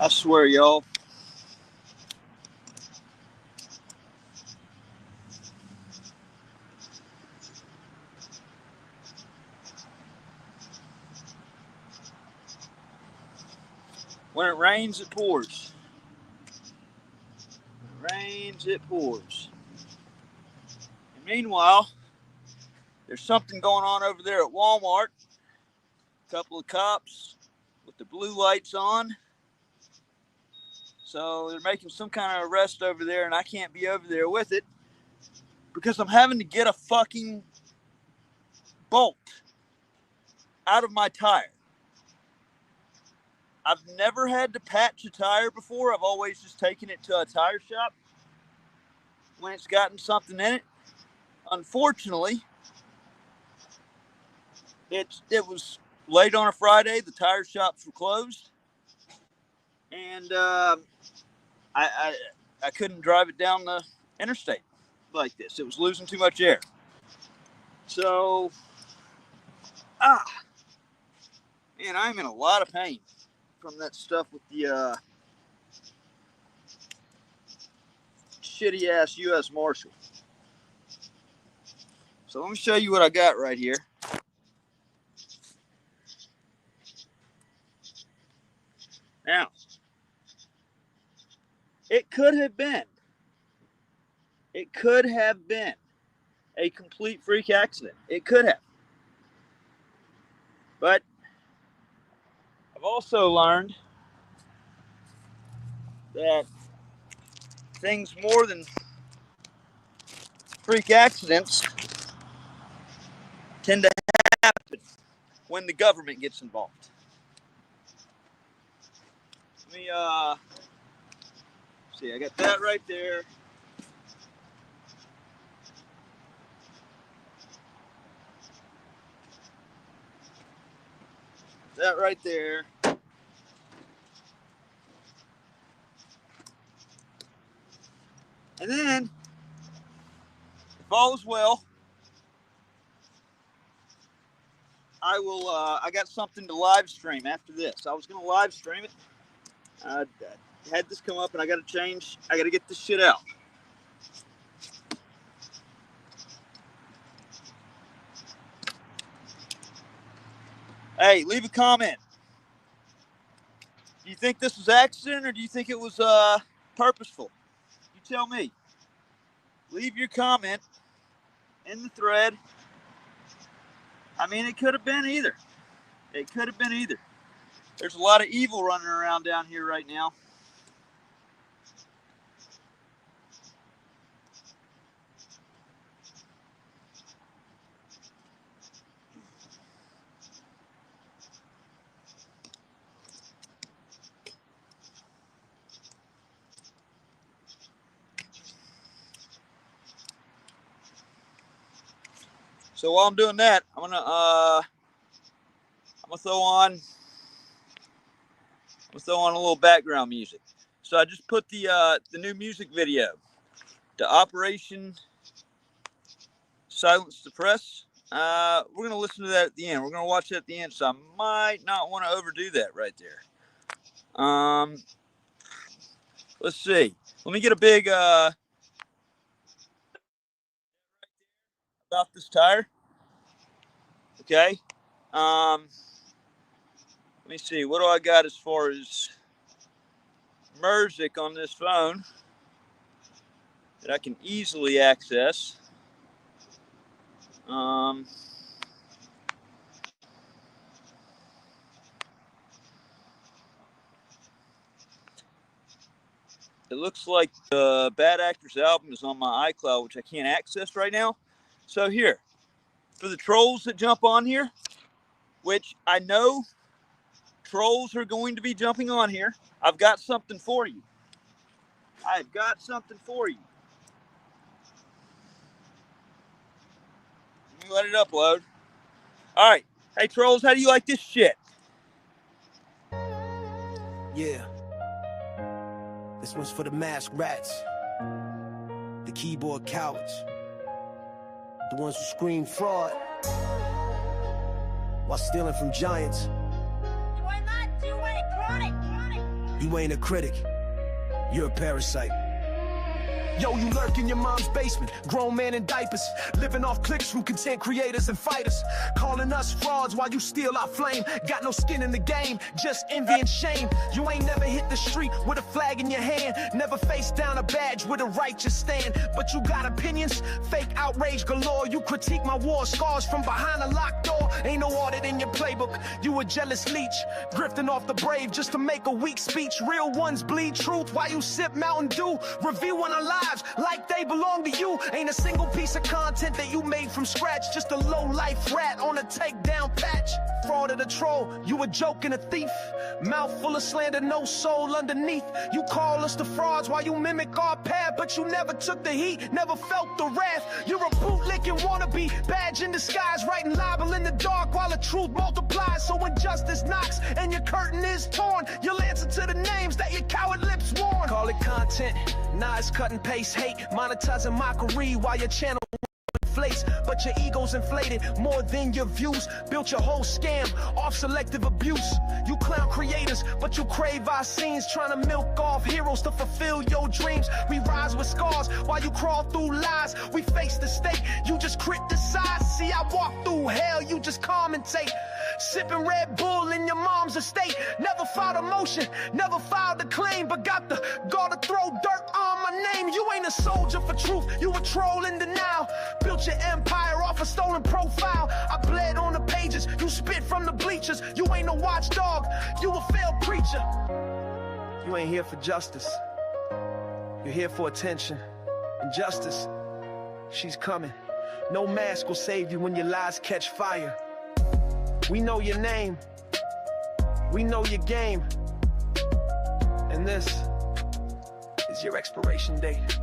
I swear, y'all. When it rains, it pours. When it rains, it pours. And meanwhile, there's something going on over there at Walmart. A couple of cops with the blue lights on. So they're making some kind of arrest over there, and I can't be over there with it because I'm having to get a fucking bolt out of my tire. I've never had to patch a tire before. I've always just taken it to a tire shop when it's gotten something in it. Unfortunately, it was late on a Friday. The tire shops were closed, and I couldn't drive it down the interstate like this. It was losing too much air. So, man, I'm in a lot of pain from that stuff with the shitty ass US Marshals. So let me show you what I got right here. Now, it could have been a complete freak accident. It could have. But I've also learned that things more than freak accidents tend to happen when the government gets involved. Let me see, I got that right there. That right there. And then, if all is well, I will. I got something to live stream after this. I was going to live stream it. I had this come up, and I got to change. I got to get this shit out. Hey, leave a comment. Do you think this was accident, or do you think it was purposeful? You tell me. Leave your comment in the thread. I mean, it could have been either. It could have been either. There's a lot of evil running around down here right now. So while I'm doing that, I'm gonna throw on a little background music. So I just put the new music video to Operation Silence the Press. We're gonna listen to that at the end. We're gonna watch that at the end. So I might not want to overdo that right there. Let's see. Let me get a big about this tire. Okay. Let me see. What do I got as far as music on this phone that I can easily access? It looks like the Bad Actors album is on my iCloud, which I can't access right now. So here, for the trolls that jump on here, which I know trolls are going to be jumping on here, I've got something for you. I've got something for you. Let me let it upload. All right. Hey, trolls, how do you like this shit? Yeah. This one's for the masked rats, the keyboard cowards, the ones who scream fraud while stealing from giants. You are not too electronic. You ain't a critic, you're a parasite. Yo, you lurk in your mom's basement, grown man in diapers, living off clicks from content creators and fighters, calling us frauds while you steal our flame. Got no skin in the game, just envy and shame. You ain't never hit the street with a flag in your hand, never faced down a badge with a righteous stand. But you got opinions, fake outrage galore. You critique my war scars from behind a locked door. Ain't no audit in your playbook, you a jealous leech, grifting off the brave just to make a weak speech. Real ones bleed truth while you sip Mountain Dew, reviewing our lives like they belong to you. Ain't a single piece of content that you made from scratch, just a low-life rat on a takedown patch. Fraud of the troll, you a joke and a thief, mouth full of slander, no soul underneath. You call us the frauds while you mimic our path, but you never took the heat, never felt the wrath. You're a bootlicking wannabe, badge in disguise, writing libel in the dark while the truth multiplies. So when justice knocks and your curtain is torn, you'll answer to the names that your coward lips warn. Call it content, nah, it's cut and paste hate, monetizing mockery while your channel inflates, but your ego's inflated more than your views. Built your whole scam off selective abuse. You clown creators, but you crave our scenes, trying to milk off heroes to fulfill your dreams. We rise with scars while you crawl through lies. We face the stake, you just criticize. See, I walk through hell, you just commentate. Sipping Red Bull in your mom's estate. Never filed a motion, never filed a claim, but got the gall to throw dirt on my name. You ain't a soldier for truth, you a troll in denial. Built your empire off a stolen profile. I bled on the pages, you spit from the bleachers. You ain't a watchdog, you a failed preacher. You ain't here for justice, you're here for attention. And justice, she's coming. No mask will save you when your lies catch fire. We know your name, we know your game, and this is your expiration date.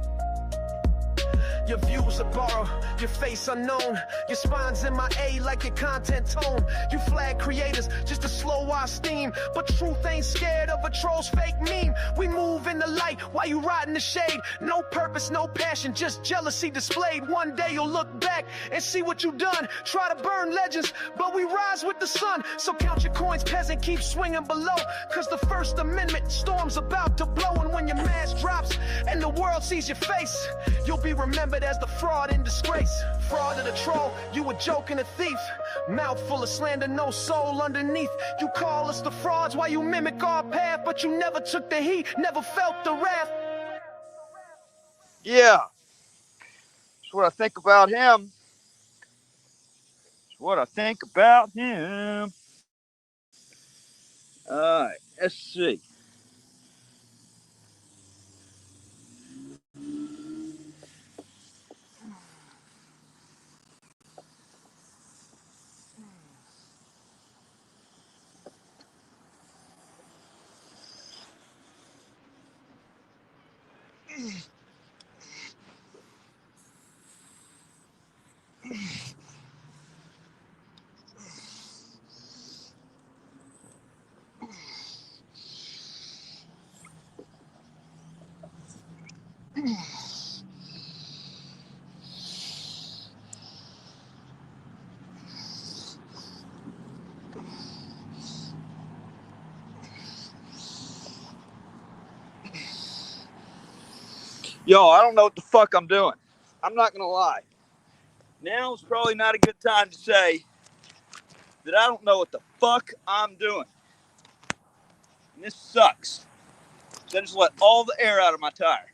Your views are borrowed, your face unknown. Your spine's in my A like your content tone. You flag creators just to slow our steam, but truth ain't scared of a troll's fake meme. We move in the light while you ride in the shade. No purpose, no passion, just jealousy displayed. One day you'll look back and see what you done. Try to burn legends, but we rise with the sun. So count your coins, peasant, keep swinging below, cause the First Amendment storm's about to blow. And when your mask drops and the world sees your face, you'll be remembered as the fraud in disgrace. Fraud of the troll, you a joke and a thief, mouth full of slander, no soul underneath. You call us the frauds while you mimic our path, but you never took the heat, never felt the wrath. Yeah, that's what I think about him. That's what I think about him. All right, let's see. Yo, I don't know what the fuck I'm doing. I'm not gonna lie. Now is probably not a good time to say that I don't know what the fuck I'm doing. And this sucks. So I just let all the air out of my tire.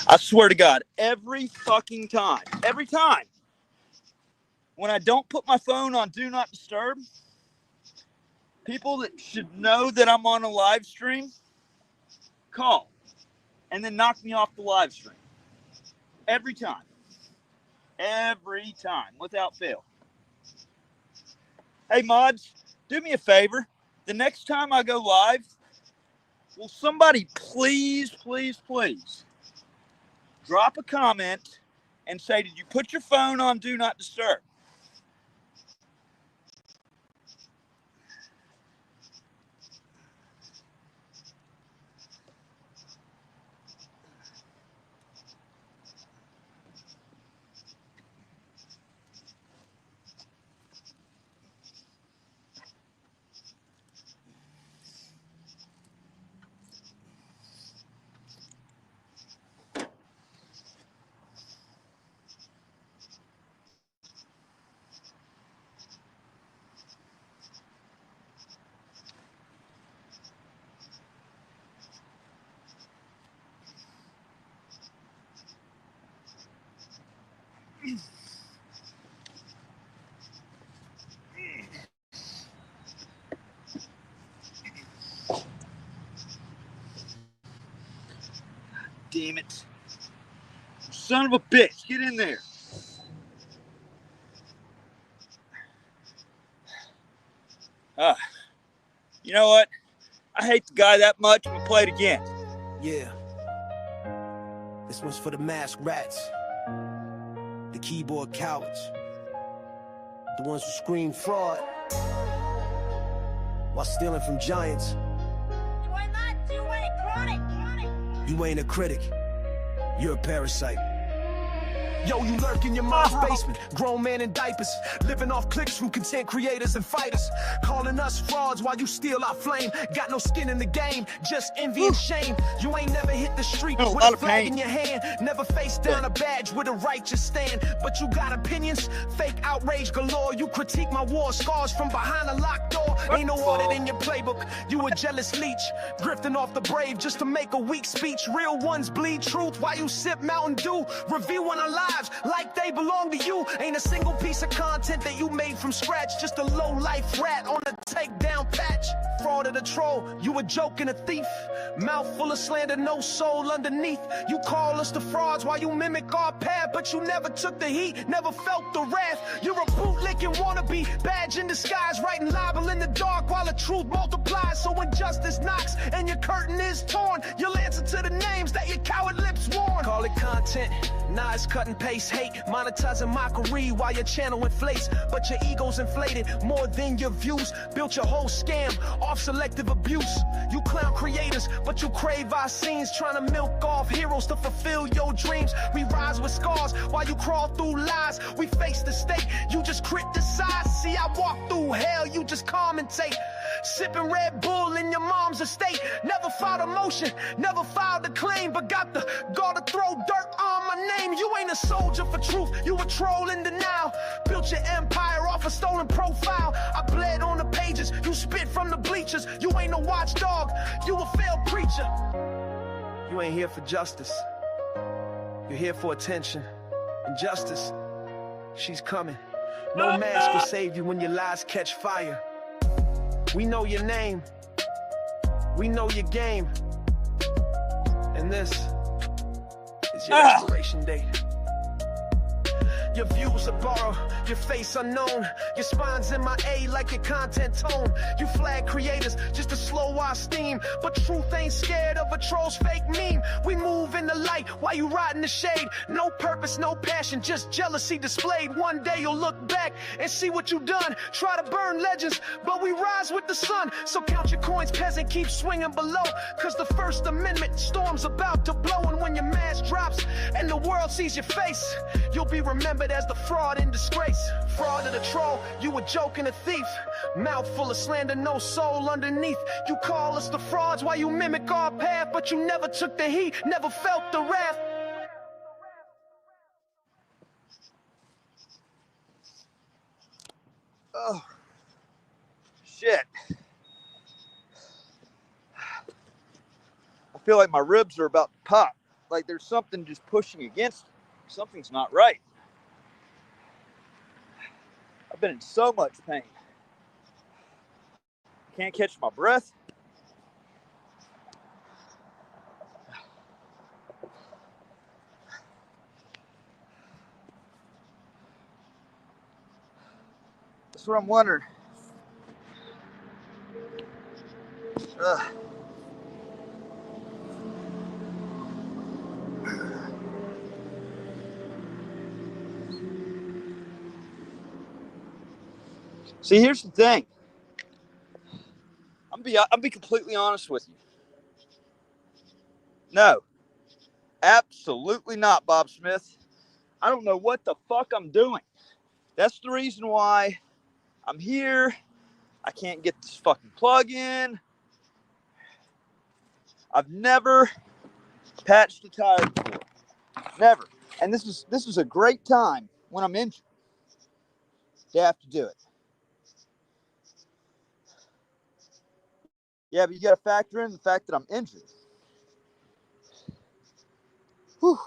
I swear to God, every fucking time, when I don't put my phone on Do Not Disturb, people that should know that I'm on a live stream call and then knock me off the live stream. Every time, without fail. Hey, mods, do me a favor. The next time I go live, will somebody please, please, please drop a comment and say, did you put your phone on Do Not Disturb? Damn it. Son of a bitch, get in there. You know what? I hate the guy that much. I'm going to play it again. Yeah. This one's for the masked rats, the keyboard cowards, the ones who scream fraud while stealing from giants. You ain't a critic, you're a parasite. Yo, you lurk in your mom's basement, grown man in diapers, living off clicks from content creators and fighters, calling us frauds while you steal our flame. Got no skin in the game, just envy and shame. You ain't never hit the street with a flag in your hand, never faced down a badge with a righteous stand. But you got opinions, fake outrage galore. You critique my war scars from behind a locked door. Ain't no audit in your playbook, you a jealous leech, drifting off the brave just to make a weak speech. Real ones bleed truth while you sip Mountain Dew, reviewing our lives like they belong to you. Ain't a single piece of content that you made from scratch, just a low-life rat on a takedown patch. Fraud of the troll, you a joke and a thief, mouth full of slander, no soul underneath. You call us the frauds while you mimic our path, but you never took the heat, never felt the wrath. You're a bootlicking wannabe, badge in disguise, writing libel in the dark while the truth multiplies. So when justice knocks and your curtain is torn, you'll answer to the names that your coward lips warn. Call it content, nah, it's cut and paste hate, monetizing mockery while your channel inflates, but your ego's inflated more than your views. Built your whole scam off selective abuse. You clown creators, but you crave our scenes, trying to milk off heroes to fulfill your dreams. We rise with scars while you crawl through lies. We face the stake, you just criticize. See, I walk through hell, you just commentate. Sipping Red Bull in your mom's estate. Never filed a motion, never filed a claim, but got the gall to throw dirt on my name. You ain't a soldier for truth, you a troll in denial. Built your empire off a stolen profile. I bled on the pages, you spit from the bleachers. You ain't no watchdog, you a failed preacher. You ain't here for justice, you're here for attention. And justice, she's coming. No mask will save you when your lies catch fire. We know your name, we know your game, and this is your expiration date. Your views are borrowed, your face unknown. Your spine's in my A like your content tone. You flag creators just to slow our steam, but truth ain't scared of a troll's fake meme. We move in the light while you ride in the shade. No purpose, no passion, just jealousy displayed. One day you'll look back and see what you done. Try to burn legends, but we rise with the sun. So count your coins, peasant, keep swinging below, cause the First Amendment storm's about to blow. And when your mask drops and the world sees your face, you'll be remembered as the fraud in disgrace. Fraud of the troll, you a joke and a thief, mouth full of slander, no soul underneath. You call us the frauds while you mimic our path, but you never took the heat, never felt the wrath. Oh, shit. I feel like my ribs are about to pop. Like there's something just pushing against it. Something's not right. I've been in so much pain. Can't catch my breath. That's what I'm wondering. Ugh. See, here's the thing. I'll be completely honest with you. No, absolutely not, Bob Smith. I don't know what the fuck I'm doing. That's the reason why I'm here. I can't get this fucking plug in. I've never patched a tire before. Never. And this is a great time when I'm injured to have to do it. Yeah, but you got to factor in the fact that I'm injured. Whew.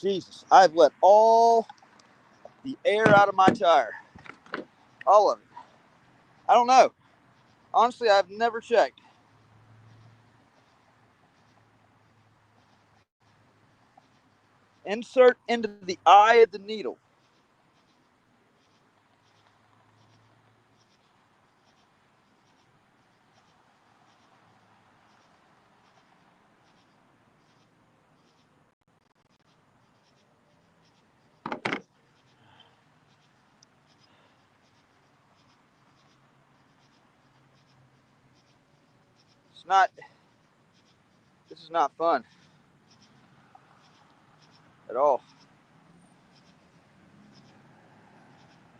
Jesus, I've let all the air out of my tire. All of it. I don't know. Honestly, I've never checked. Insert into the eye of the needle. It's not, this is not fun at all.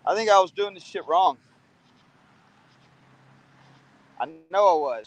I think I was doing this shit wrong. I know I was.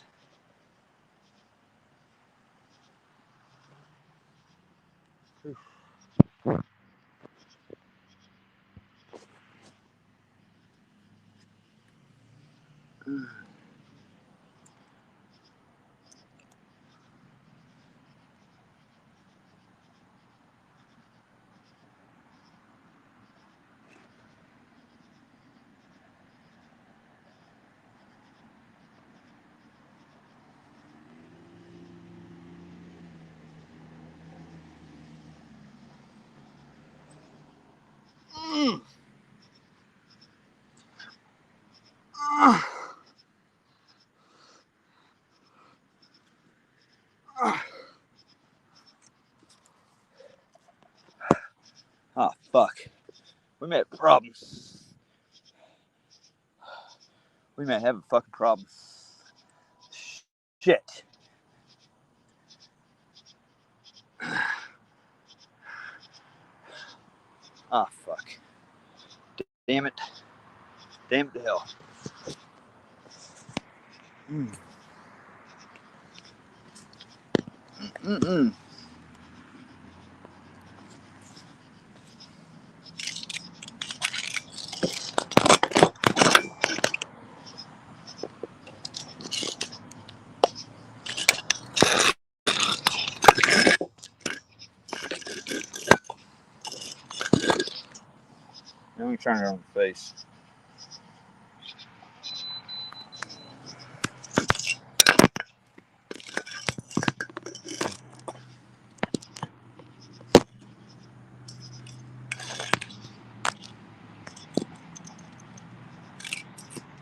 Oh, fuck. We may have a problem. We may have a fucking problem. Shit. Ah, fuck. Damn it. Damn it to hell. Mm-mm. Let me turn it on the face.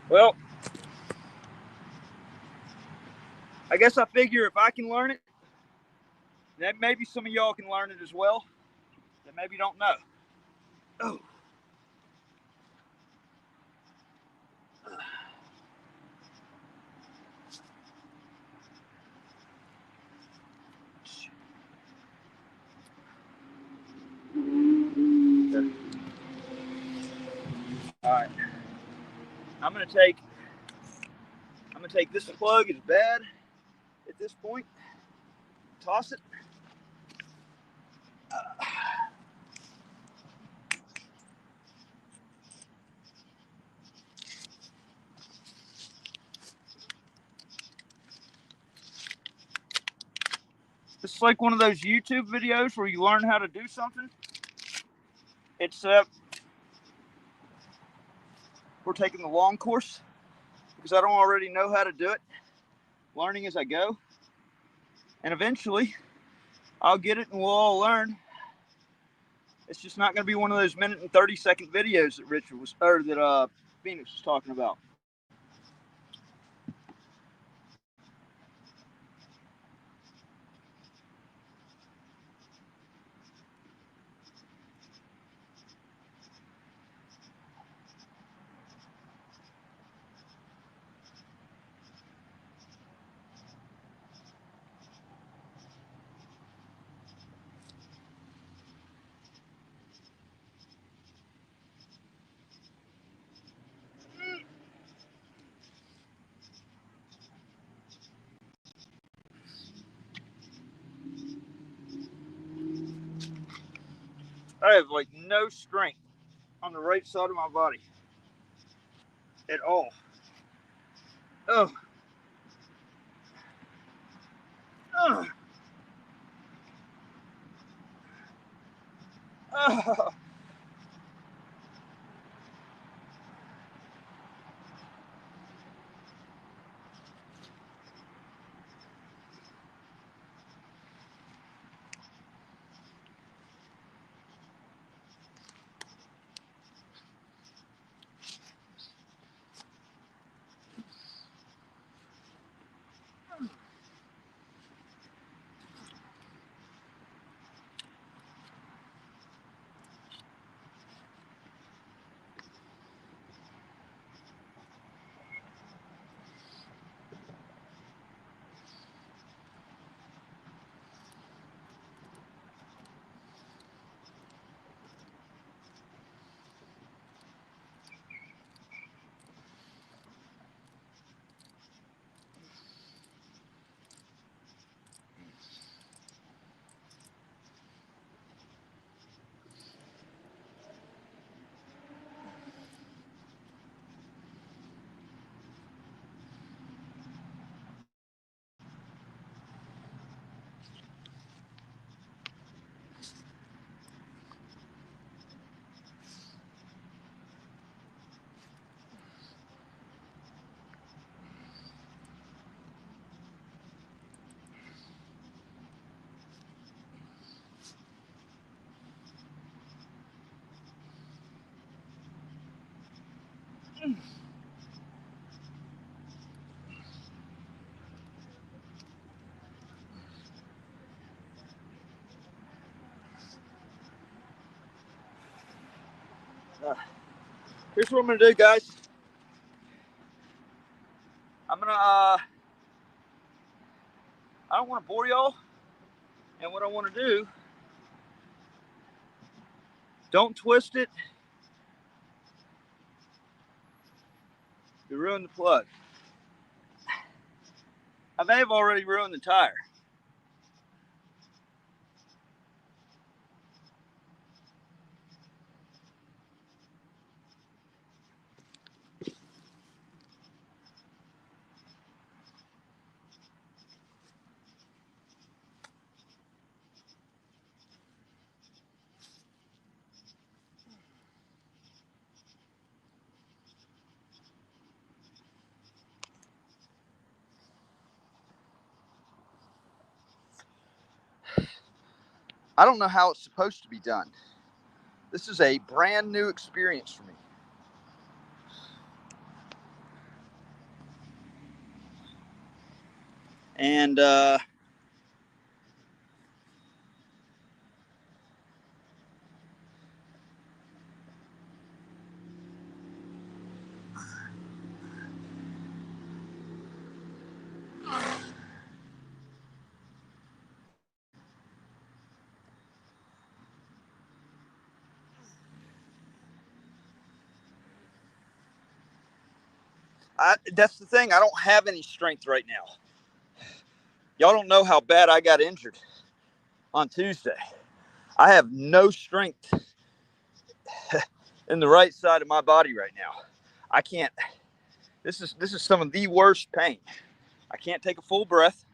Well, I guess I figure if I can learn it, then maybe some of y'all can learn it as well that maybe don't know. Oh. All right. I'm gonna take this plug as bad at this point. Toss it. It's like one of those YouTube videos where you learn how to do something. Except we're taking the long course because I don't already know how to do it. Learning as I go. And eventually I'll get it and we'll all learn. It's just not going to be one of those minute and 30-second videos that Richard was, or that Phoenix was talking about. I have like no strength on the right side of my body at all. Oh. Oh. Oh. Here's what I'm gonna do, guys. I'm gonna I don't want to bore y'all, and what I want to do, don't twist it. You ruin the plug. I may have already ruined the tire. I don't know how it's supposed to be done. This is a brand new experience for me. And that's the thing. I don't have any strength right now. Y'all don't know how bad I got injured on Tuesday. I have no strength in the right side of my body right now. I can't. This is some of the worst pain. I can't take a full breath.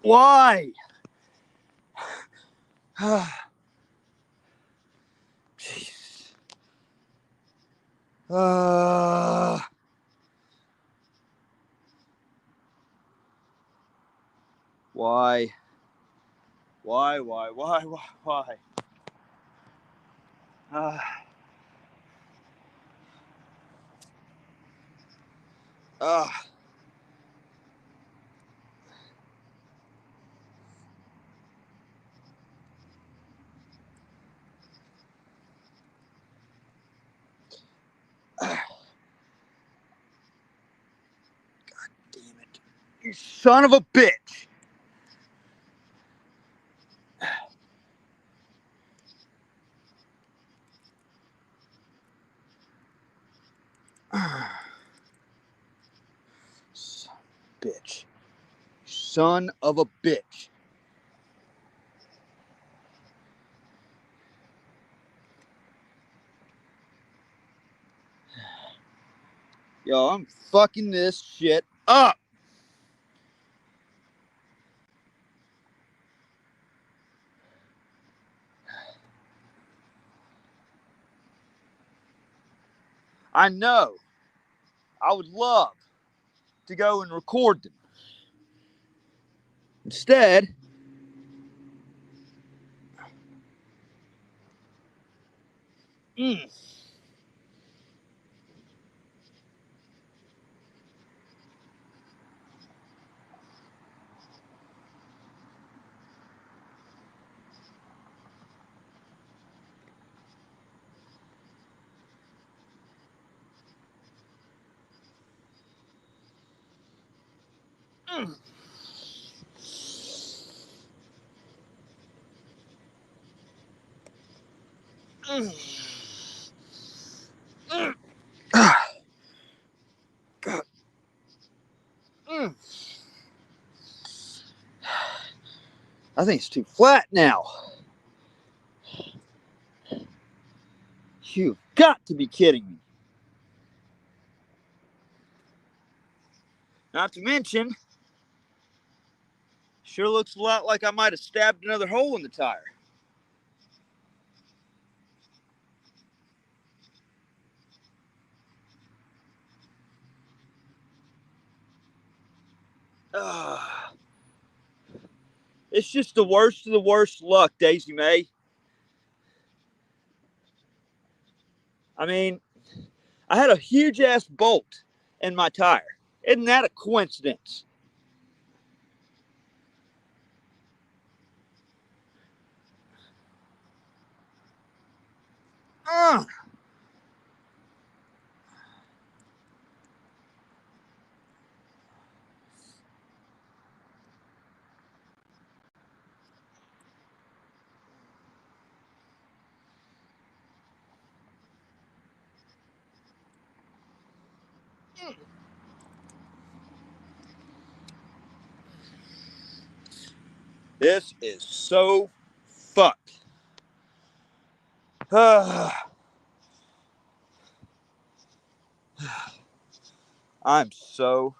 Why? Jeez. Why? Why? Uh, Damn it. You son of a bitch. Son of a bitch. Son of a bitch. Yo, I'm fucking this shit up. I know. I would love to go and record them. Instead, God. I think it's too flat now. You've got to be kidding me. Not to mention, sure looks a lot like I might have stabbed another hole in the tire. It's just the worst of the worst luck, Daisy May. I mean, I had a huge ass bolt in my tire. Isn't that a coincidence? Uh, this is so fucked. I'm so.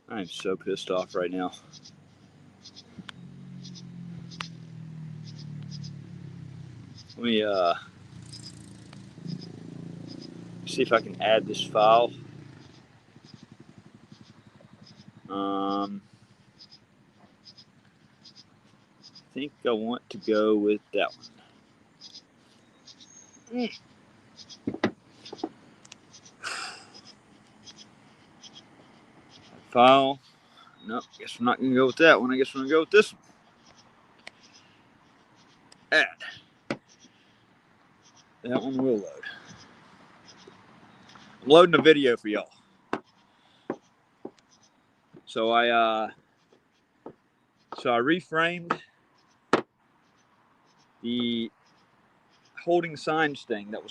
I'm so pissed off right now. Let me see if I can add this file. I think I want to go with that one. File. No, guess I'm not going to go with that one. I guess I'm going to go with this one. Add. That one will load. I'm loading a video for y'all. So I reframed the holding signs thing that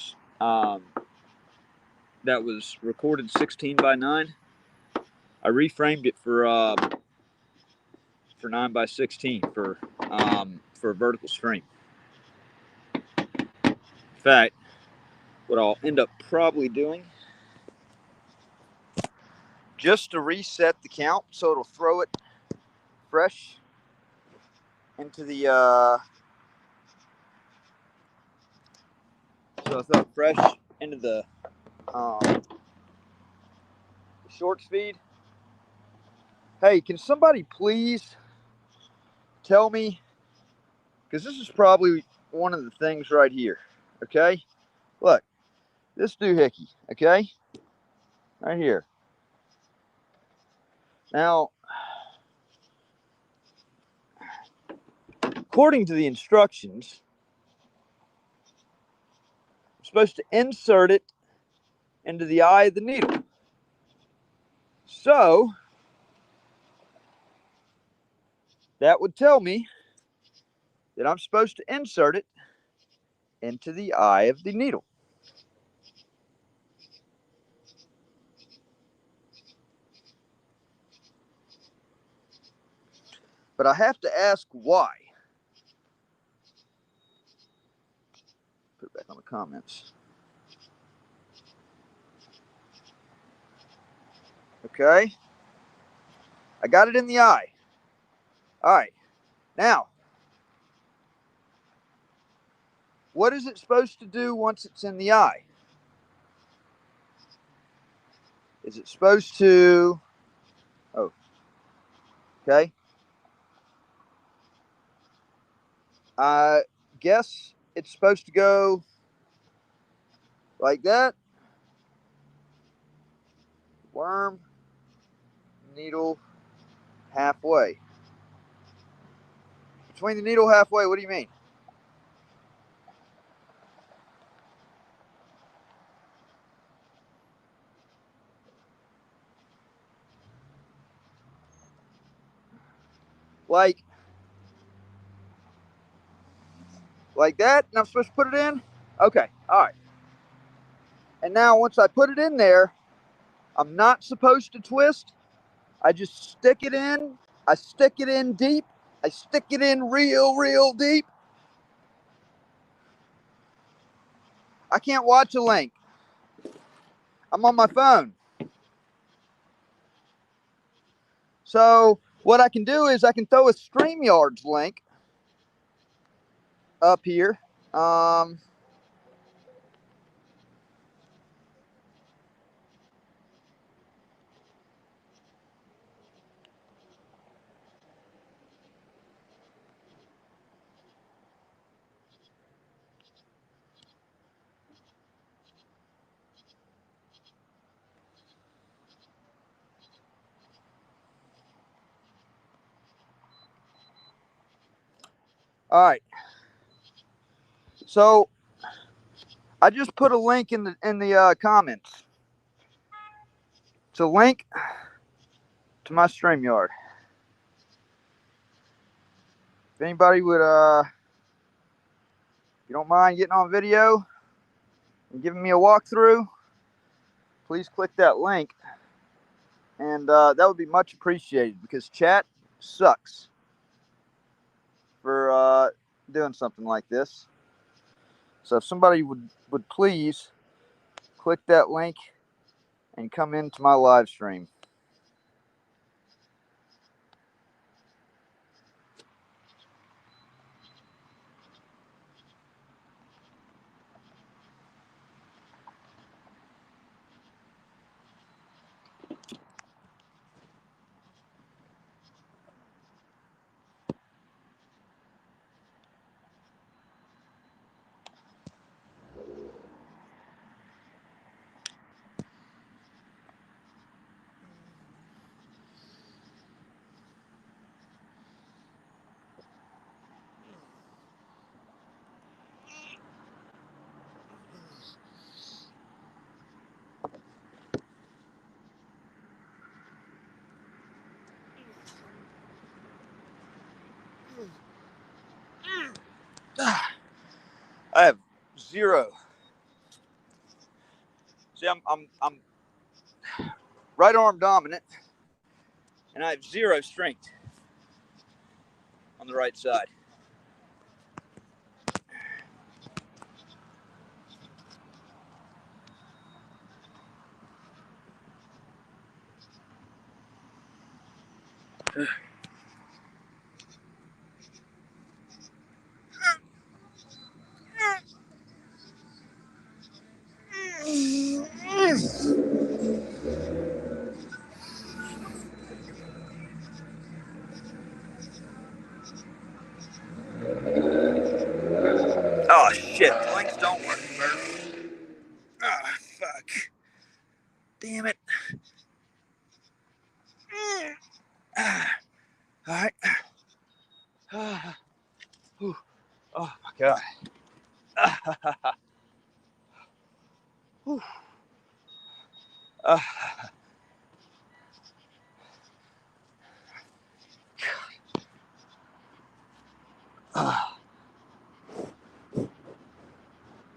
was recorded 16 by 9. I reframed it for 9 by 16 for a vertical stream. In fact, what I'll end up probably doing, just to reset the count so it'll throw it fresh into the short speed. Hey, can somebody please tell me, because this is probably one of the things right here, okay? Look, this doohickey, okay? Right here. Now, according to the instructions, I'm supposed to insert it into the eye of the needle. So, that would tell me that I'm supposed to insert it into the eye of the needle. But I have to ask why. Put it back on the comments. Okay. I got it in the eye. All right. Now, what is it supposed to do once it's in the eye? Is it supposed to... Oh. Okay. I guess it's supposed to go like that. Worm, needle, halfway. Between the needle halfway, what do you mean? Like that, and I'm supposed to put it in? Okay, all right. And now once I put it in there, I'm not supposed to twist. I just stick it in. I stick it in deep. I stick it in real deep. I can't watch a link. I'm on my phone. So what I can do is I can throw a StreamYard's link up here. All right. So I just put a link in the comments. It's a link to my StreamYard. If anybody would, you don't mind getting on video and giving me a walkthrough, please click that link. And that would be much appreciated because chat sucks for doing something like this. So if somebody would please click that link and come into my live stream. I have zero. See, I'm right arm dominant, and I have zero strength on the right side. Oh shit, the links don't work, bro. Ah, fuck. Damn it. Alright. Oh my god.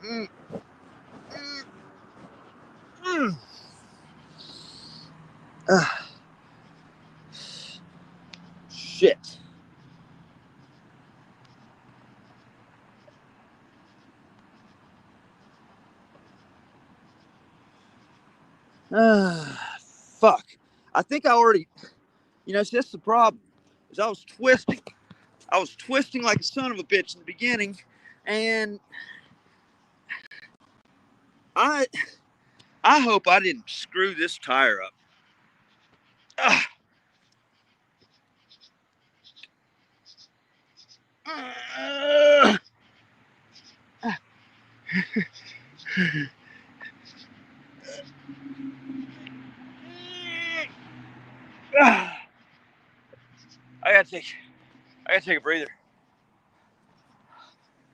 Mm, mm, mm. Shit. Fuck. I think I already, see, that's the problem. Is I was twisting. I was twisting like a son of a bitch in the beginning, and I hope I didn't screw this tire up. Ah. I gotta take a breather.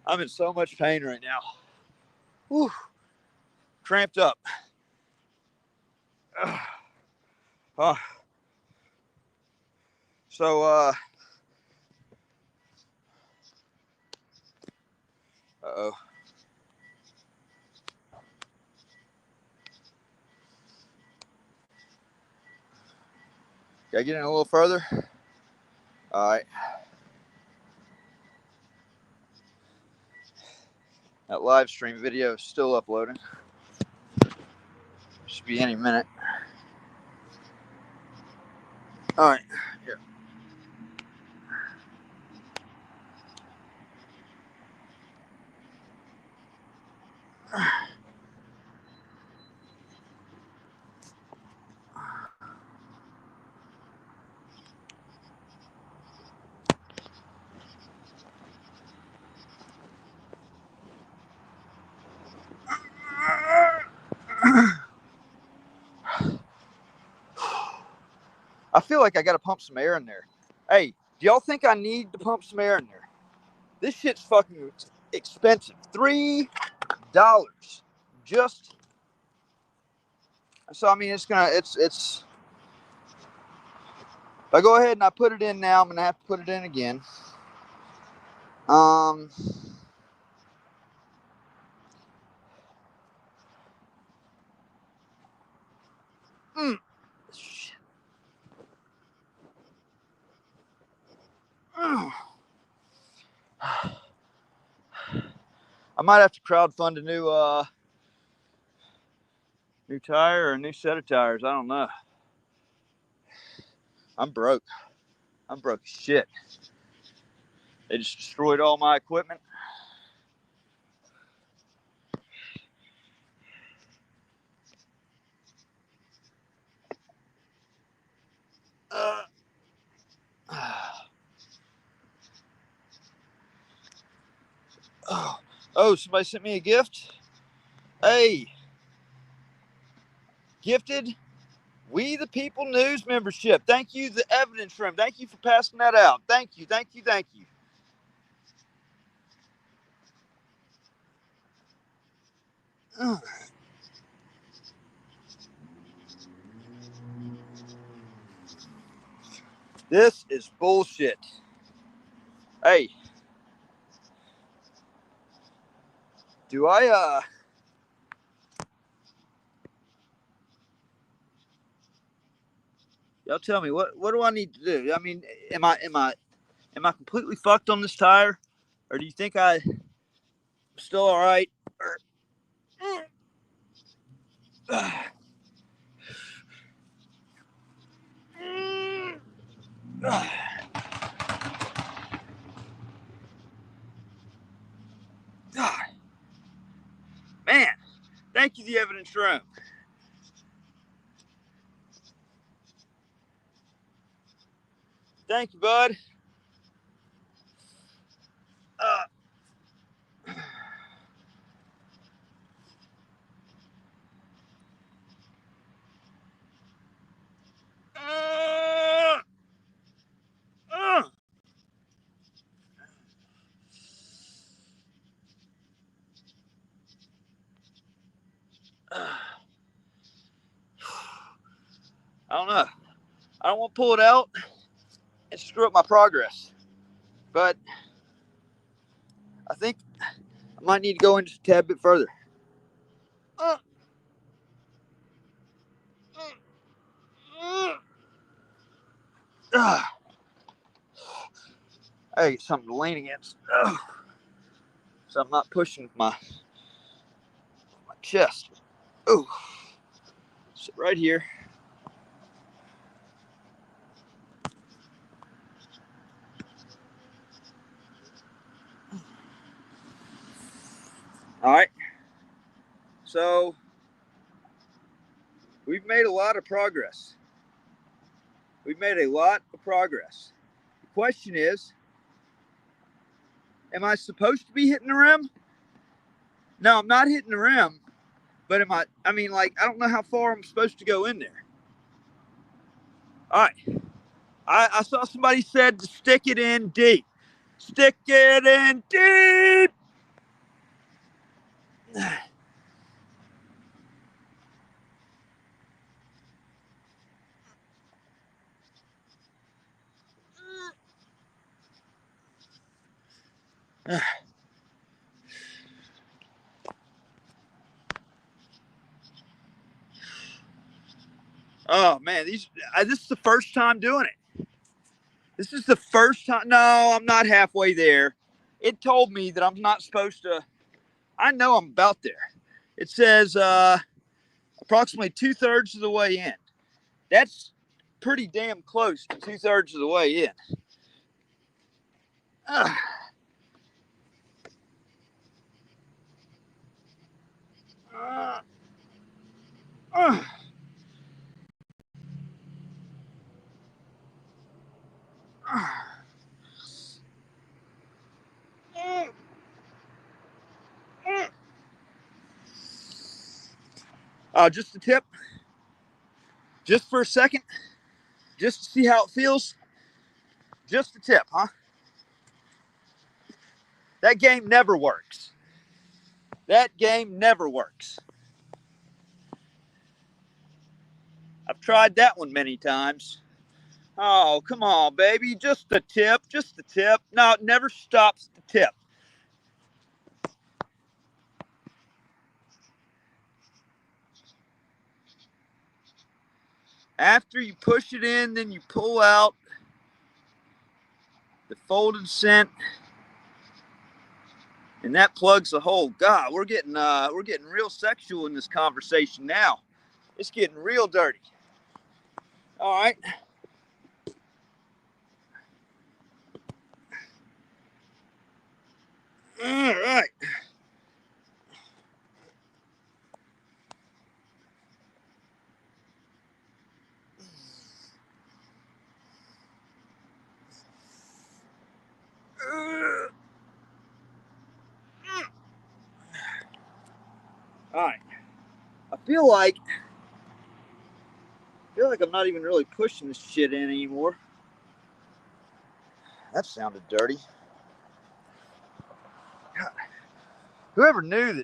I'm in so much pain right now. Whew. Cramped up. Oh. So, uh-oh. Can I get in a little further? All right. That live stream video is still uploading. Should be any minute. All right. Here. I feel like I gotta pump some air in there. Hey, do y'all think I need to pump some air in there? This shit's fucking expensive. $3. Just so I mean it's if I go ahead and I put it in now, I'm gonna have to put it in again. Mm. Shit. I might have to crowdfund a new tire or a new set of tires. I don't know. I'm broke. I'm broke as shit. They just destroyed all my equipment. Oh, somebody sent me a gift. Hey, gifted We the People News membership. Thank you, the evidence room. Thank you for passing that out. Thank you, thank you, thank you. This is bullshit. Hey, do I y'all tell me what do I need to do? I mean, am I completely fucked on this tire, or do you think I'm still all right? Thank you, the evidence room. Thank you, bud. I don't know. I don't want to pull it out and screw up my progress. But I think I might need to go in just a tad bit further. I get something to lean against. So I'm not pushing my chest. Ooh. Sit right here. All right. So we've made a lot of progress. We've made a lot of progress. The question is, am I supposed to be hitting the rim? No, I'm not hitting the rim. But am I? I mean, like, I don't know how far I'm supposed to go in there. All right. I saw somebody said to stick it in deep. Stick it in deep. Oh man, this is the first time doing it. This is the first time. No, I'm not halfway there. It told me that I'm not supposed to. I know I'm about there. It says approximately 2/3 of the way in. That's pretty damn close to 2/3 of the way in. Uh, uh, uh. Just a tip, just for a second, just to see how it feels. Just a tip, huh? That game never works. That game never works. I've tried that one many times. Oh, come on, baby. Just a tip, just a tip. No, it never stops the tip. After you push it in, then you pull out the folded cent, and that plugs the hole. God, we're getting real sexual in this conversation now. It's getting real dirty. All right. All right. All right. I feel like I'm not even really pushing this shit in anymore. That sounded dirty. God. Whoever knew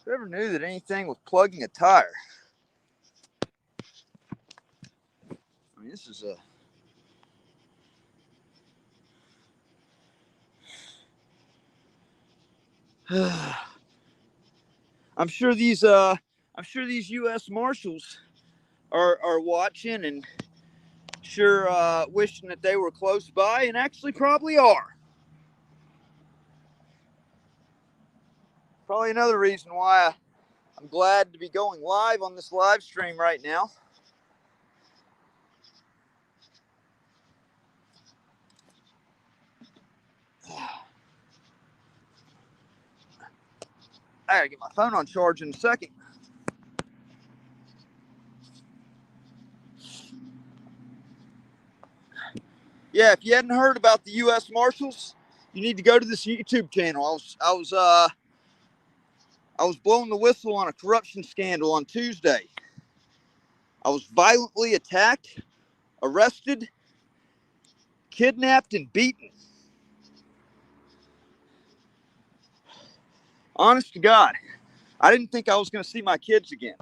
that anything was plugging a tire. I mean, this is a. I'm sure these US Marshals are watching and sure wishing that they were close by, and actually probably are. Probably another reason why I'm glad to be going live on this live stream right now. I gotta get my phone on charge in a second. Yeah, if you hadn't heard about the US Marshals, you need to go to this YouTube channel. I was blowing the whistle on a corruption scandal on Tuesday. I was violently attacked, arrested, kidnapped, and beaten. Honest to God, I didn't think I was going to see my kids again.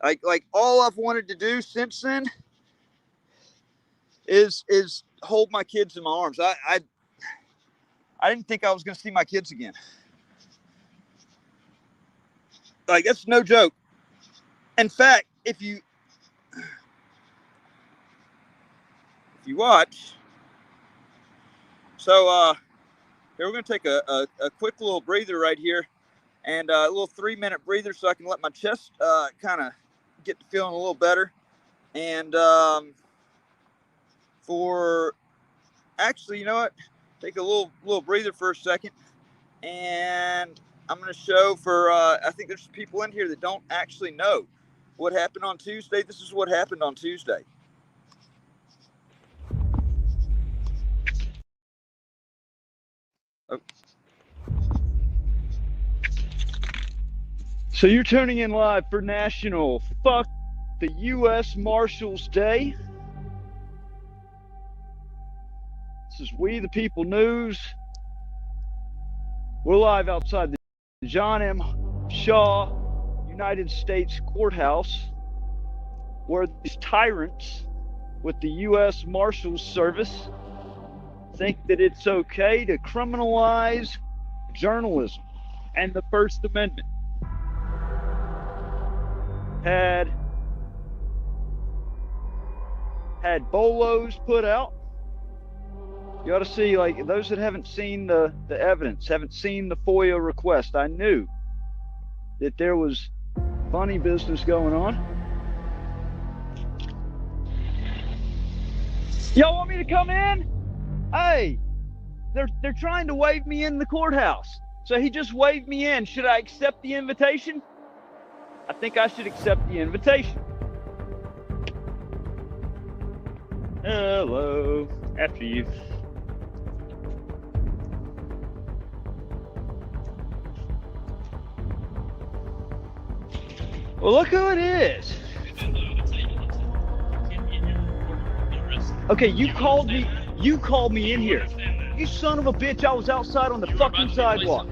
Like all I've wanted to do since then is hold my kids in my arms. I didn't think I was going to see my kids again. Like, that's no joke. In fact, if you watch, so here we're going to take a quick little breather right here, and a little 3-minute breather so I can let my chest kind of get to feeling a little better. And actually, you know what? Take a little breather for a second, and I'm going to show for, I think there's people in here that don't actually know what happened on Tuesday. This is what happened on Tuesday. Oh. So you're tuning in live for National Fuck the US Marshals Day. This is We the People News. We're live outside the John M. Shaw United States Courthouse, where these tyrants with the US Marshals Service think that it's okay to criminalize journalism and the First Amendment. Had bolos put out. You ought to see, like, those that haven't seen the evidence, haven't seen the FOIA request. I knew that there was funny business going on. Y'all want me to come in? Hey, they're trying to wave me in the courthouse. So he just waved me in. Should I accept the invitation? I think I should accept the invitation. Hello. After you. Well, look who it is. Okay, you called me in here. You son of a bitch, I was outside on the fucking sidewalk.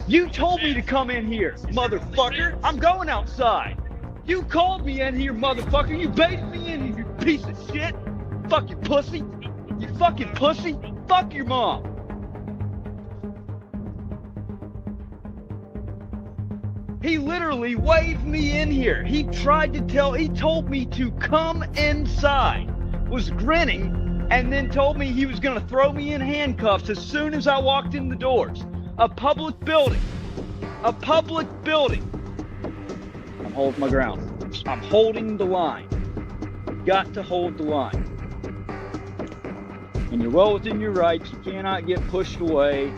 You told me to come in here, motherfucker. I'm going outside. You called me in here, motherfucker. You baited me in here, you piece of shit. Fucking pussy. You fucking pussy. Fuck your mom. He literally waved me in here. He told me to come inside, was grinning, and then told me he was gonna throw me in handcuffs as soon as I walked in the doors. A public building. A public building. I'm holding my ground. I'm holding the line. Got to hold the line. And you're well within your rights. You cannot get pushed away.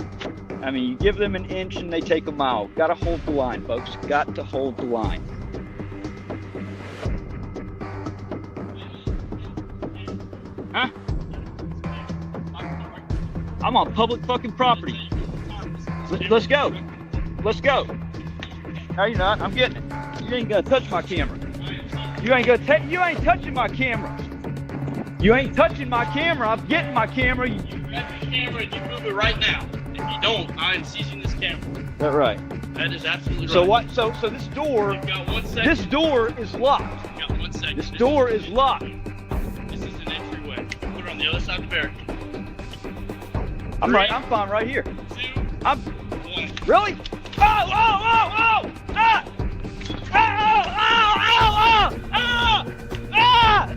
I mean, you give them an inch and they take a mile. Got to hold the line, folks. Got to hold the line. Huh? I'm on public fucking property. Let's go. Let's go. No, you're not. I'm getting it. You ain't gonna touch my camera. You ain't touching my camera. You ain't touching my camera. I'm getting my camera. You grab your camera and you move it right now. If you don't, I'm seizing this camera. That's right. That is absolutely right. So what? So this door. You've got 1 second. This door is locked. You've got 1 second. This door is locked. This is an entryway. Put it on the other side of the barricade. I'm right. I'm fine right here. 2, I'm 1. really. Oh! Oh! Oh! Oh! Ah! Oh! Oh! Oh! Oh! Ah! Ah!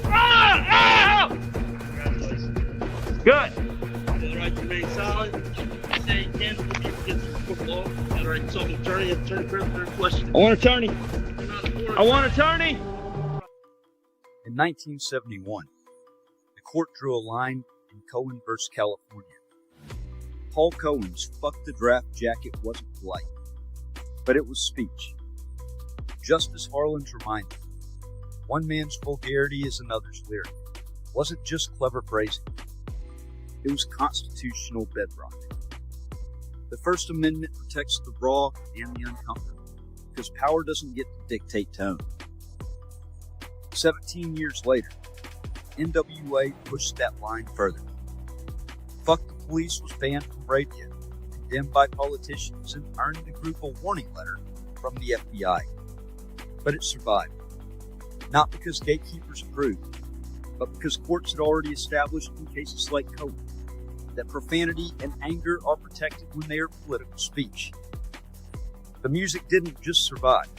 Ah! Ah! Congratulations. Good. You have the right to remain silent. Say you can if you get some court law. You have the right to consult an attorney. Attorney for question. I want an attorney. I want an attorney. In 1971, the court drew a line in Cohen versus California. Paul Cohen's "fuck the draft jacket" wasn't polite, but it was speech. Just as Harlan's reminded, one man's vulgarity is another's lyric. It wasn't just clever phrasing. It was constitutional bedrock. The First Amendment protects the raw and the uncomfortable, because power doesn't get to dictate tone. 17 years later, NWA pushed that line further. Fuck the Police was banned from radio, condemned by politicians, and earned the group a warning letter from the FBI. But it survived. Not because gatekeepers approved, but because courts had already established in cases like Cohen that profanity and anger are protected when they are political speech. The music didn't just survive.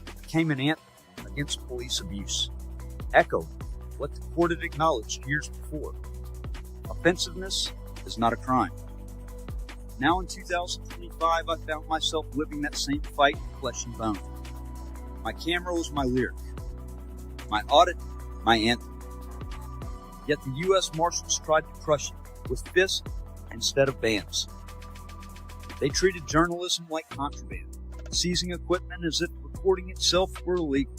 It became an anthem against police abuse, echoing what the court had acknowledged years before. Offensiveness is not a crime. Now in 2025, I found myself living that same fight in flesh and bone. My camera was my lyric. My audit, my anthem. Yet the US Marshals tried to crush it with fists instead of bans. They treated journalism like contraband, seizing equipment as if recording itself were illegal.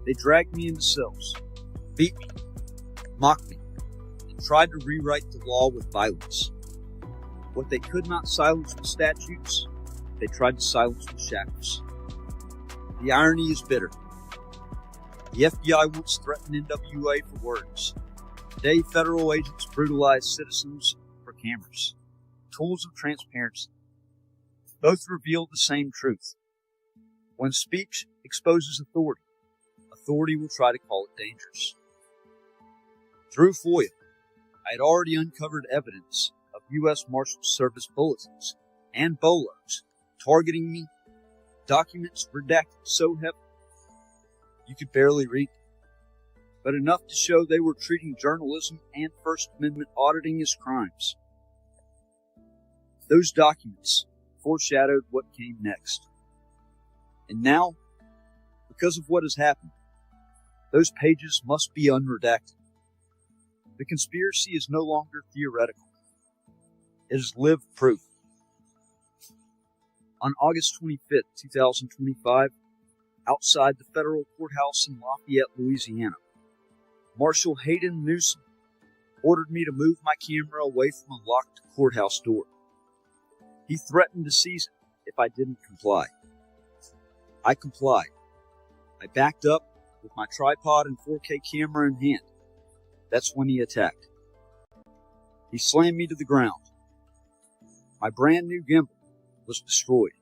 They dragged me into cells, beat me, mocked me, and tried to rewrite the law with violence. What they could not silence with statutes, they tried to silence with shackles. The irony is bitter. The FBI once threatened NWA for words. Today, federal agents brutalize citizens for cameras. Tools of transparency. Both reveal the same truth. When speech exposes authority, authority will try to call it dangerous. Through FOIA, I had already uncovered evidence of US Marshals Service bulletins and bolos targeting me, documents redacted so heavily you could barely read them, but enough to show they were treating journalism and First Amendment auditing as crimes. Those documents foreshadowed what came next. And now, because of what has happened, those pages must be unredacted. The conspiracy is no longer theoretical. It is lived proof. On August 25th, 2025, outside the federal courthouse in Lafayette, Louisiana, Marshal Hayden Newsom ordered me to move my camera away from a locked courthouse door. He threatened to seize it if I didn't comply. I complied. I backed up with my tripod and 4K camera in hand. That's when he attacked. He slammed me to the ground. My brand new gimbal was destroyed.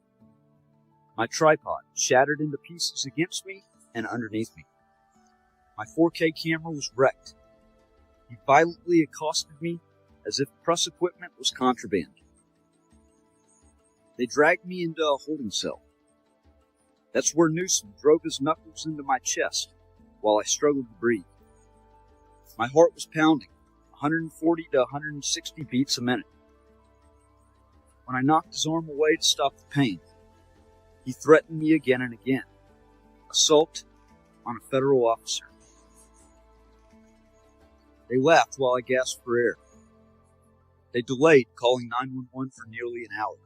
My tripod shattered into pieces against me and underneath me. My 4K camera was wrecked. He violently accosted me as if press equipment was contraband. They dragged me into a holding cell. That's where Newsom drove his knuckles into my chest while I struggled to breathe. My heart was pounding, 140 to 160 beats a minute. When I knocked his arm away to stop the pain, he threatened me again and again. Assault on a federal officer. They laughed while I gasped for air. They delayed calling 911 for nearly an hour.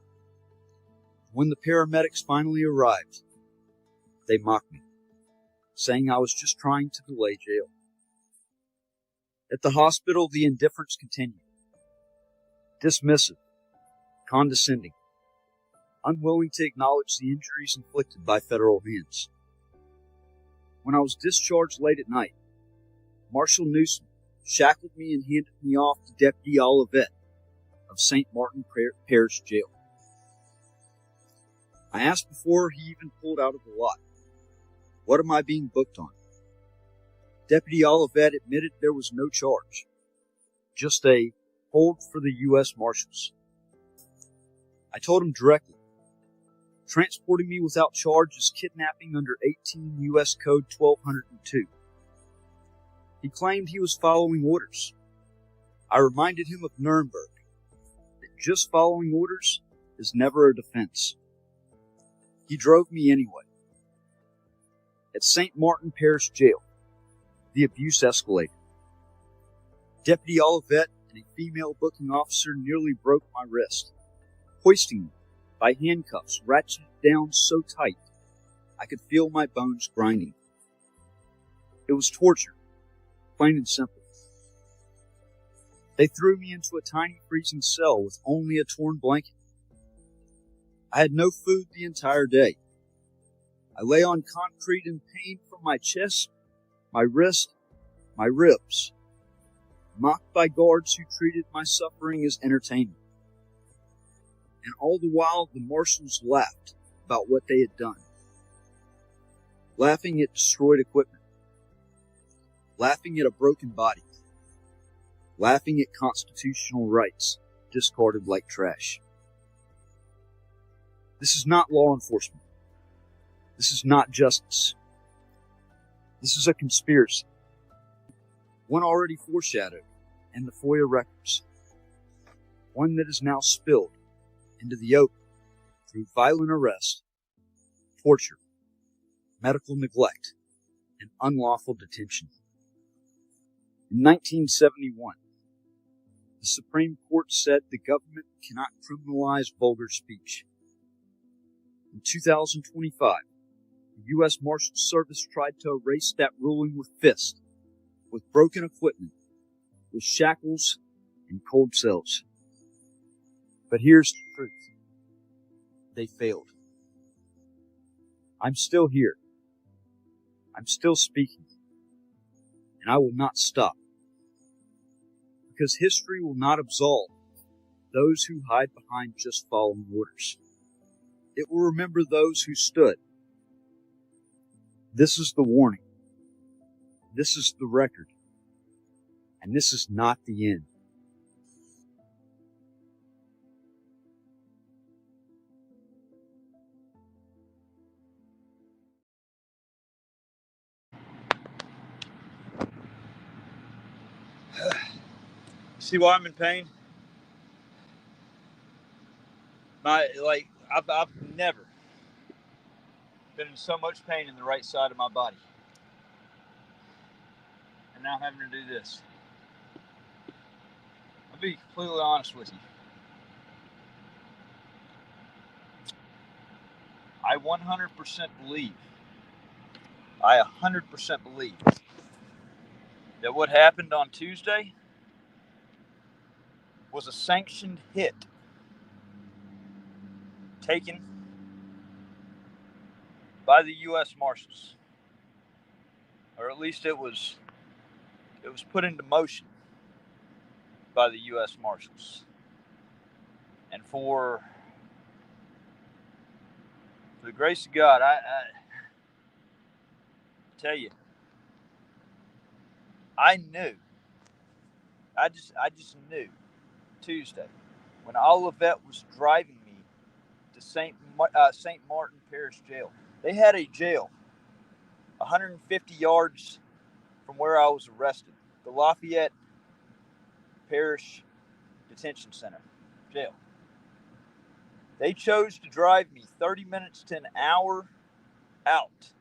When the paramedics finally arrived, they mocked me, saying I was just trying to delay jail. At the hospital, the indifference continued. Dismissive, condescending, unwilling to acknowledge the injuries inflicted by federal hands. When I was discharged late at night, Marshal Newsom shackled me and handed me off to Deputy Olivet of St. Martin Parish Jail. I asked before he even pulled out of the lot, "What am I being booked on?" Deputy Olivet admitted there was no charge, just a hold for the US Marshals. I told him directly, transporting me without charge is kidnapping under 18 U.S. Code 1202. He claimed he was following orders. I reminded him of Nuremberg, that just following orders is never a defense. He drove me anyway. At St. Martin Parish Jail, the abuse escalated. Deputy Olivet and a female booking officer nearly broke my wrist, hoisting me by handcuffs ratcheted down so tight I could feel my bones grinding. It was torture, plain and simple. They threw me into a tiny freezing cell with only a torn blanket. I had no food the entire day. I lay on concrete in pain from my chest, my wrist, my ribs, mocked by guards who treated my suffering as entertainment. And all the while, the marshals laughed about what they had done. Laughing at destroyed equipment. Laughing at a broken body. Laughing at constitutional rights discarded like trash. This is not law enforcement. This is not justice. This is a conspiracy. One already foreshadowed in the FOIA records. One that is now spilled into the open through violent arrest, torture, medical neglect, and unlawful detention. In 1971, the Supreme Court said the government cannot criminalize vulgar speech. In 2025, the US Marshals Service tried to erase that ruling with fists, with broken equipment, with shackles and cold cells. But here's the truth. They failed. I'm still here. I'm still speaking. And I will not stop. Because history will not absolve those who hide behind just following orders. It will remember those who stood. This is the warning. This is the record. And this is not the end. See why I'm in pain? I've never been in so much pain in the right side of my body. And now having to do this. I'll be completely honest with you. I 100% believe that what happened on Tuesday was a sanctioned hit taken by the US Marshals. Or at least it was put into motion by the US Marshals. And for the grace of God, I tell you, I just knew Tuesday when Olivet was driving me to St. Martin Parish Jail. They had a jail 150 yards from where I was arrested, the Lafayette Parish Detention Center jail. They chose to drive me 30 minutes to an hour out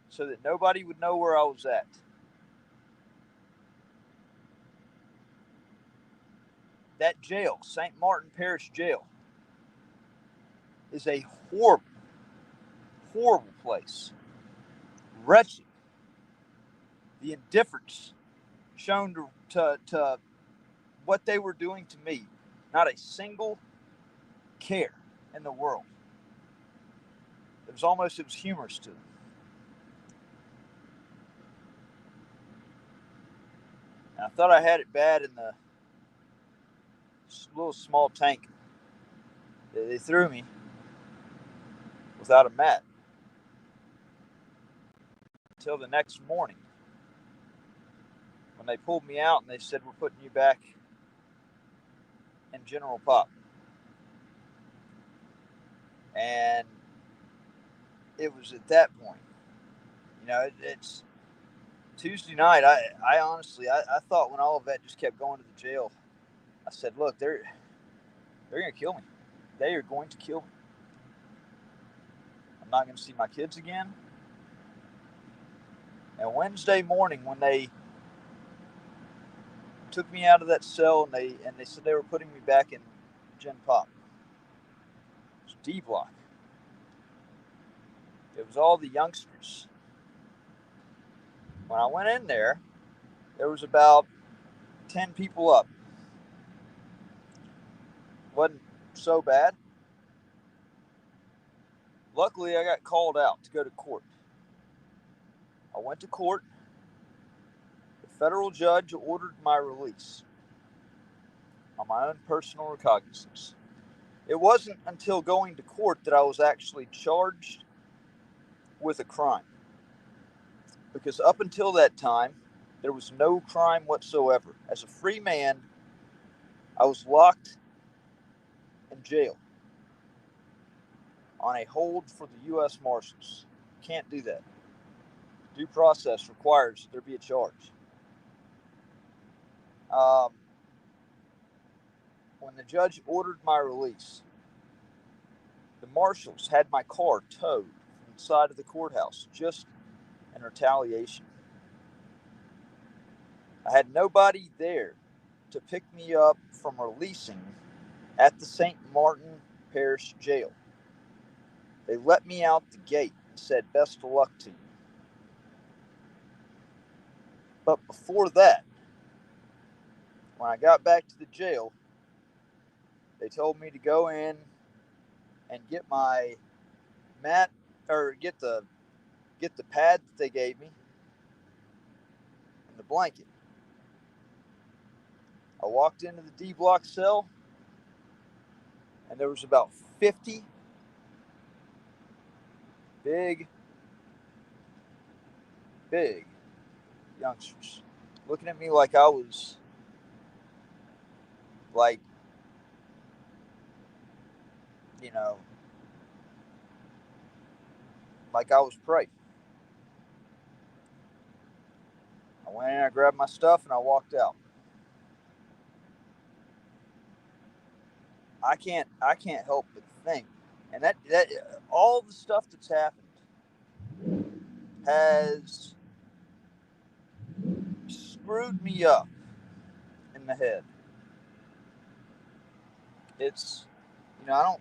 so that nobody would know where I was at. That jail, St. Martin Parish Jail, is a horrible, horrible place. Wretched. The indifference shown to what they were doing to me. Not a single care in the world. It was humorous to them. And I thought I had it bad in the little small tank that they threw me without a mat until the next morning when they pulled me out and they said, we're putting you back in general pop. And it was at that point, it's Tuesday night. I honestly thought when all of that just kept going to the jail, I said, look, they're going to kill me. They are going to kill me. I'm not going to see my kids again. And Wednesday morning, when they took me out of that cell, and they said they were putting me back in Gen Pop. It was D block. It was all the youngsters. When I went in there was about 10 people up. Wasn't so bad. Luckily, I got called out to go to court. I went to court. The federal judge ordered my release on my own personal recognizance. It wasn't until going to court that I was actually charged with a crime. Because up until that time, there was no crime whatsoever. As a free man, I was locked in jail on a hold for the US Marshals. Can't do that. Due process requires there be a charge. When the judge ordered my release, the marshals had my car towed from the side of the courthouse just in retaliation. I had nobody there to pick me up from releasing at the St. Martin Parish Jail. They let me out the gate and said, "Best of luck to you." But before that, when I got back to the jail, they told me to go in and get my mat, or get the pad that they gave me and the blanket. I walked into the D block cell, and there was about 50 big youngsters looking at me like I was like, you know, like I was prey. I went in, I grabbed my stuff, and I walked out. I can't help but think, and that all the stuff that's happened has screwed me up in the head. It's, I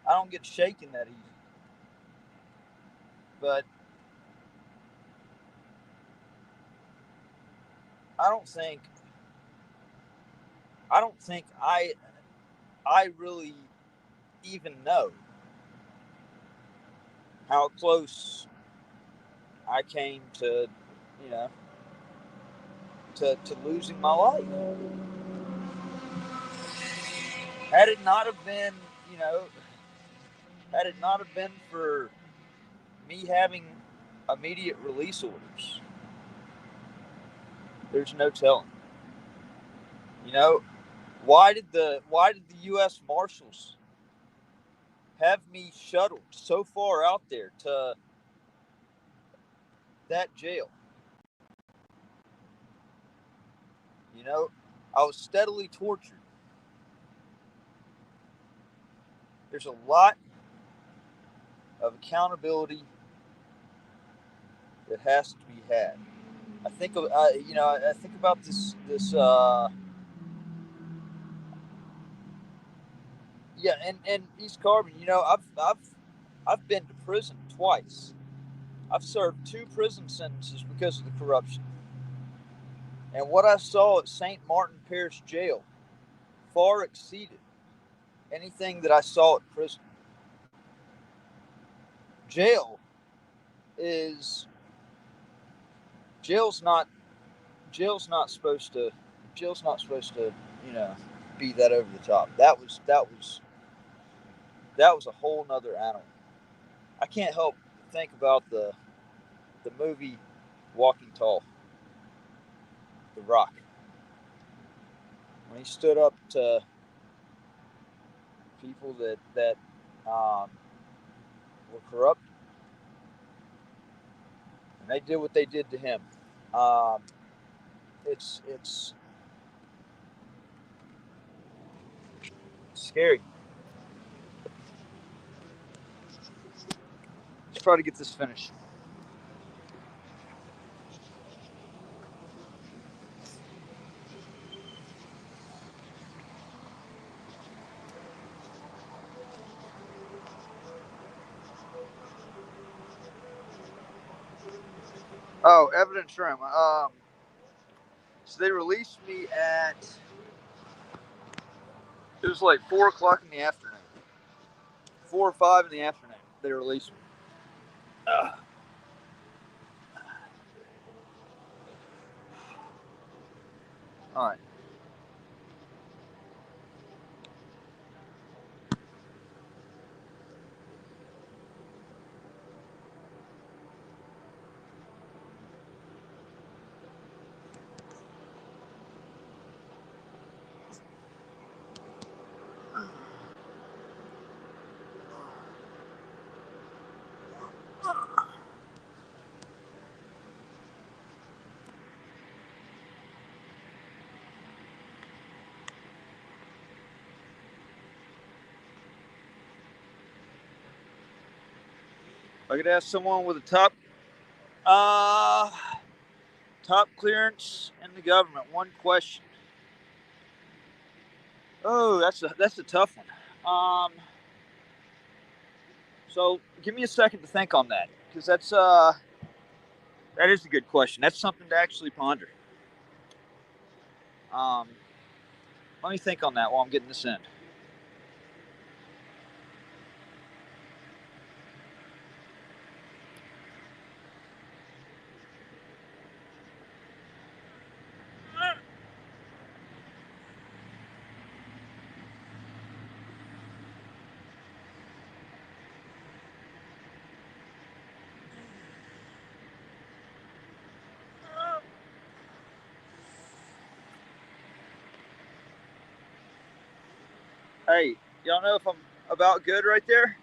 don't get shaken that easy. But I don't think I really even know how close I came to, you know, to losing my life. Had it not have been, had it not have been for me having immediate release orders, there's no telling. You know, why did the US Marshals have me shuttled so far out there to that jail? You know, I was steadily tortured. There's a lot of accountability that has to be had. I think I think about this yeah, and East Carbon. I've been to prison twice. I've served 2 prison sentences because of the corruption. And what I saw at St. Martin Parish Jail far exceeded anything that I saw at prison. Jail is jail's not jail's not supposed to jail's not supposed to, you know, be that over the top. That was a whole nother animal. I can't help but think about the movie Walking Tall, The Rock, when he stood up to people that were corrupt, and they did what they did to him. Um, it's scary. Let's try to get this finished. Oh, evidence room. So they released me at, it was like 4 o'clock in the afternoon. 4 or 5 in the afternoon. They released me. All right. I could ask someone with a top clearance in the government. One question. Oh, that's a tough one. So give me a second to think on that, because that is a good question. That's something to actually ponder. Um, Let me think on that while I'm getting this in. Hey, y'all know if I'm about good right there?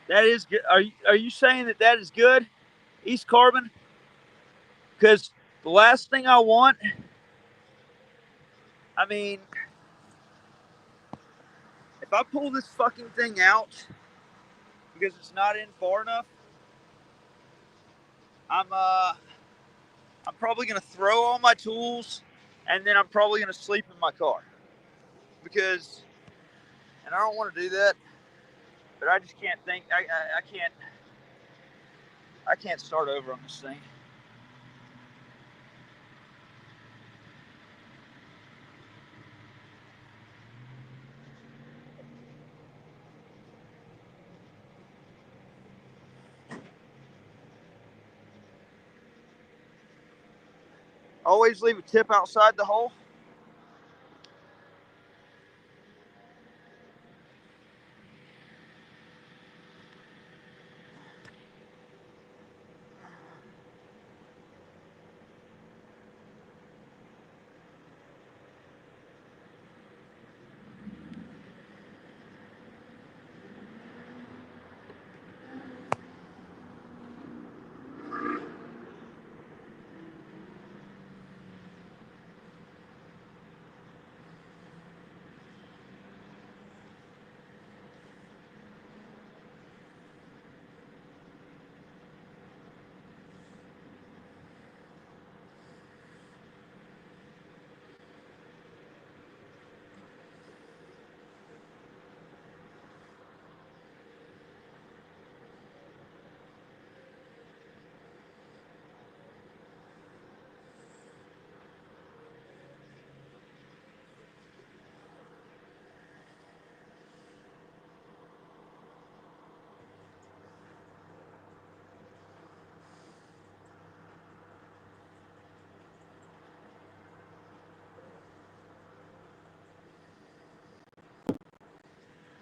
That is good. Are you saying that is good, East Carbon? Because the last thing I want, I mean, if I pull this fucking thing out because it's not in far enough, I'm uh I'm probably gonna throw all my tools, and then I'm probably gonna sleep in my car because, and I don't want to do that, but I just can't think. I can't start over on this thing. Always leave a tip outside the hole.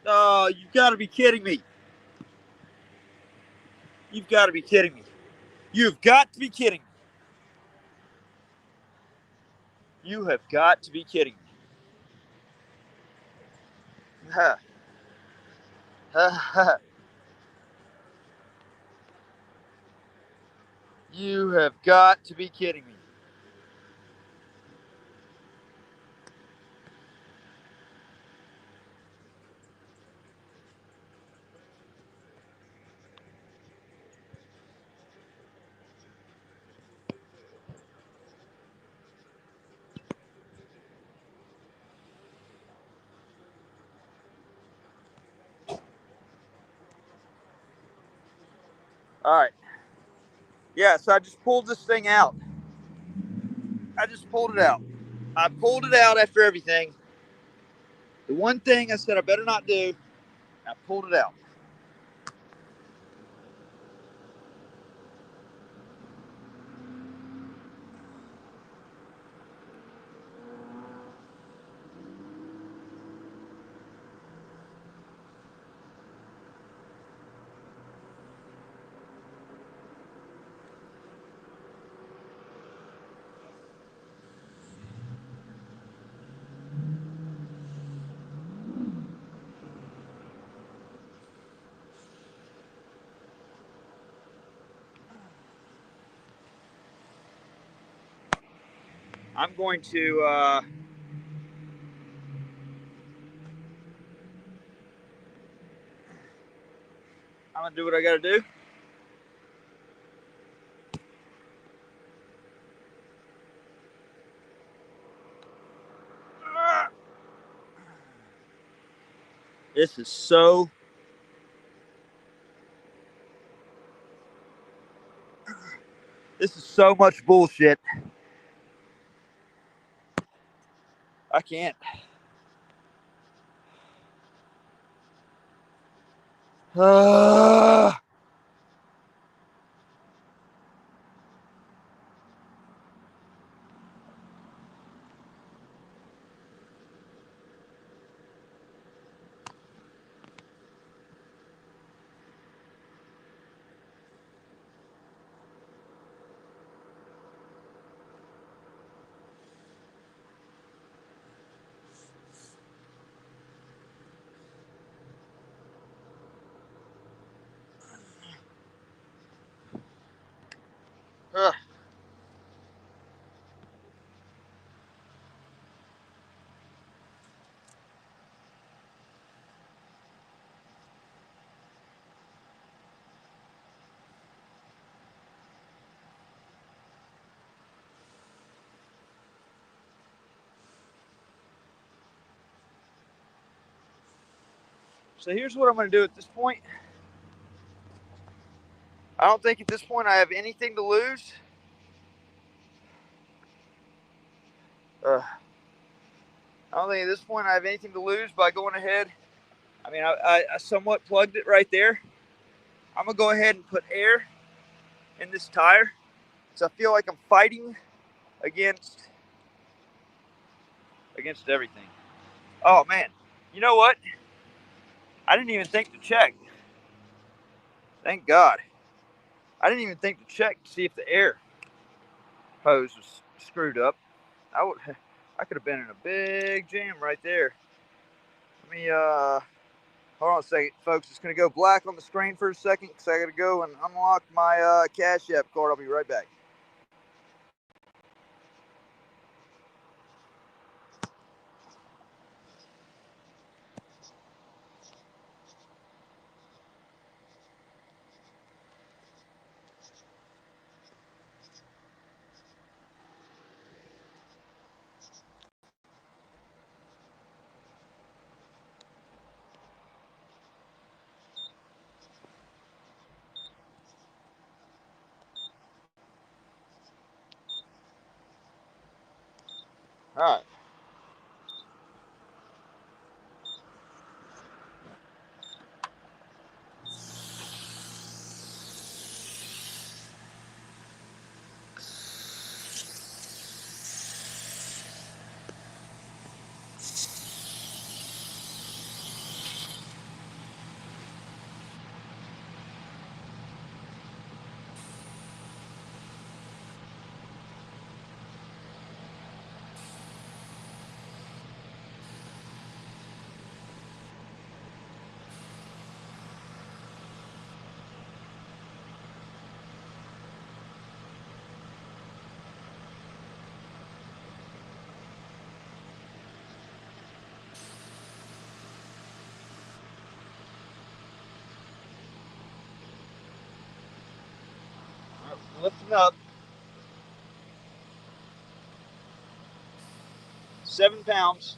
Oh, you've got to be kidding me. You've got to be kidding me. You've got to be kidding me. You have got to be kidding me. Ha. Ha, ha. You have got to be kidding me. All right. Yeah, so I just pulled this thing out. I just pulled it out. I pulled it out after everything. The one thing I said I better not do, I pulled it out. I'm going to I'm gonna do what I gotta do. This is so much bullshit. I can't. All So here's what I'm gonna do at this point. I don't think at this point I have anything to lose. I don't think at this point I have anything to lose by going ahead. I mean, I somewhat plugged it right there. I'm gonna go ahead and put air in this tire, so I feel like I'm fighting against everything. Oh man, you know what? I didn't even think to check. Thank God. I didn't even think to check to see if the air hose was screwed up. I could have been in a big jam right there. Let me hold on a second, folks. It's gonna go black on the screen for a second because I gotta go and unlock my Cash App card. I'll be right back. All right. up. 7 pounds.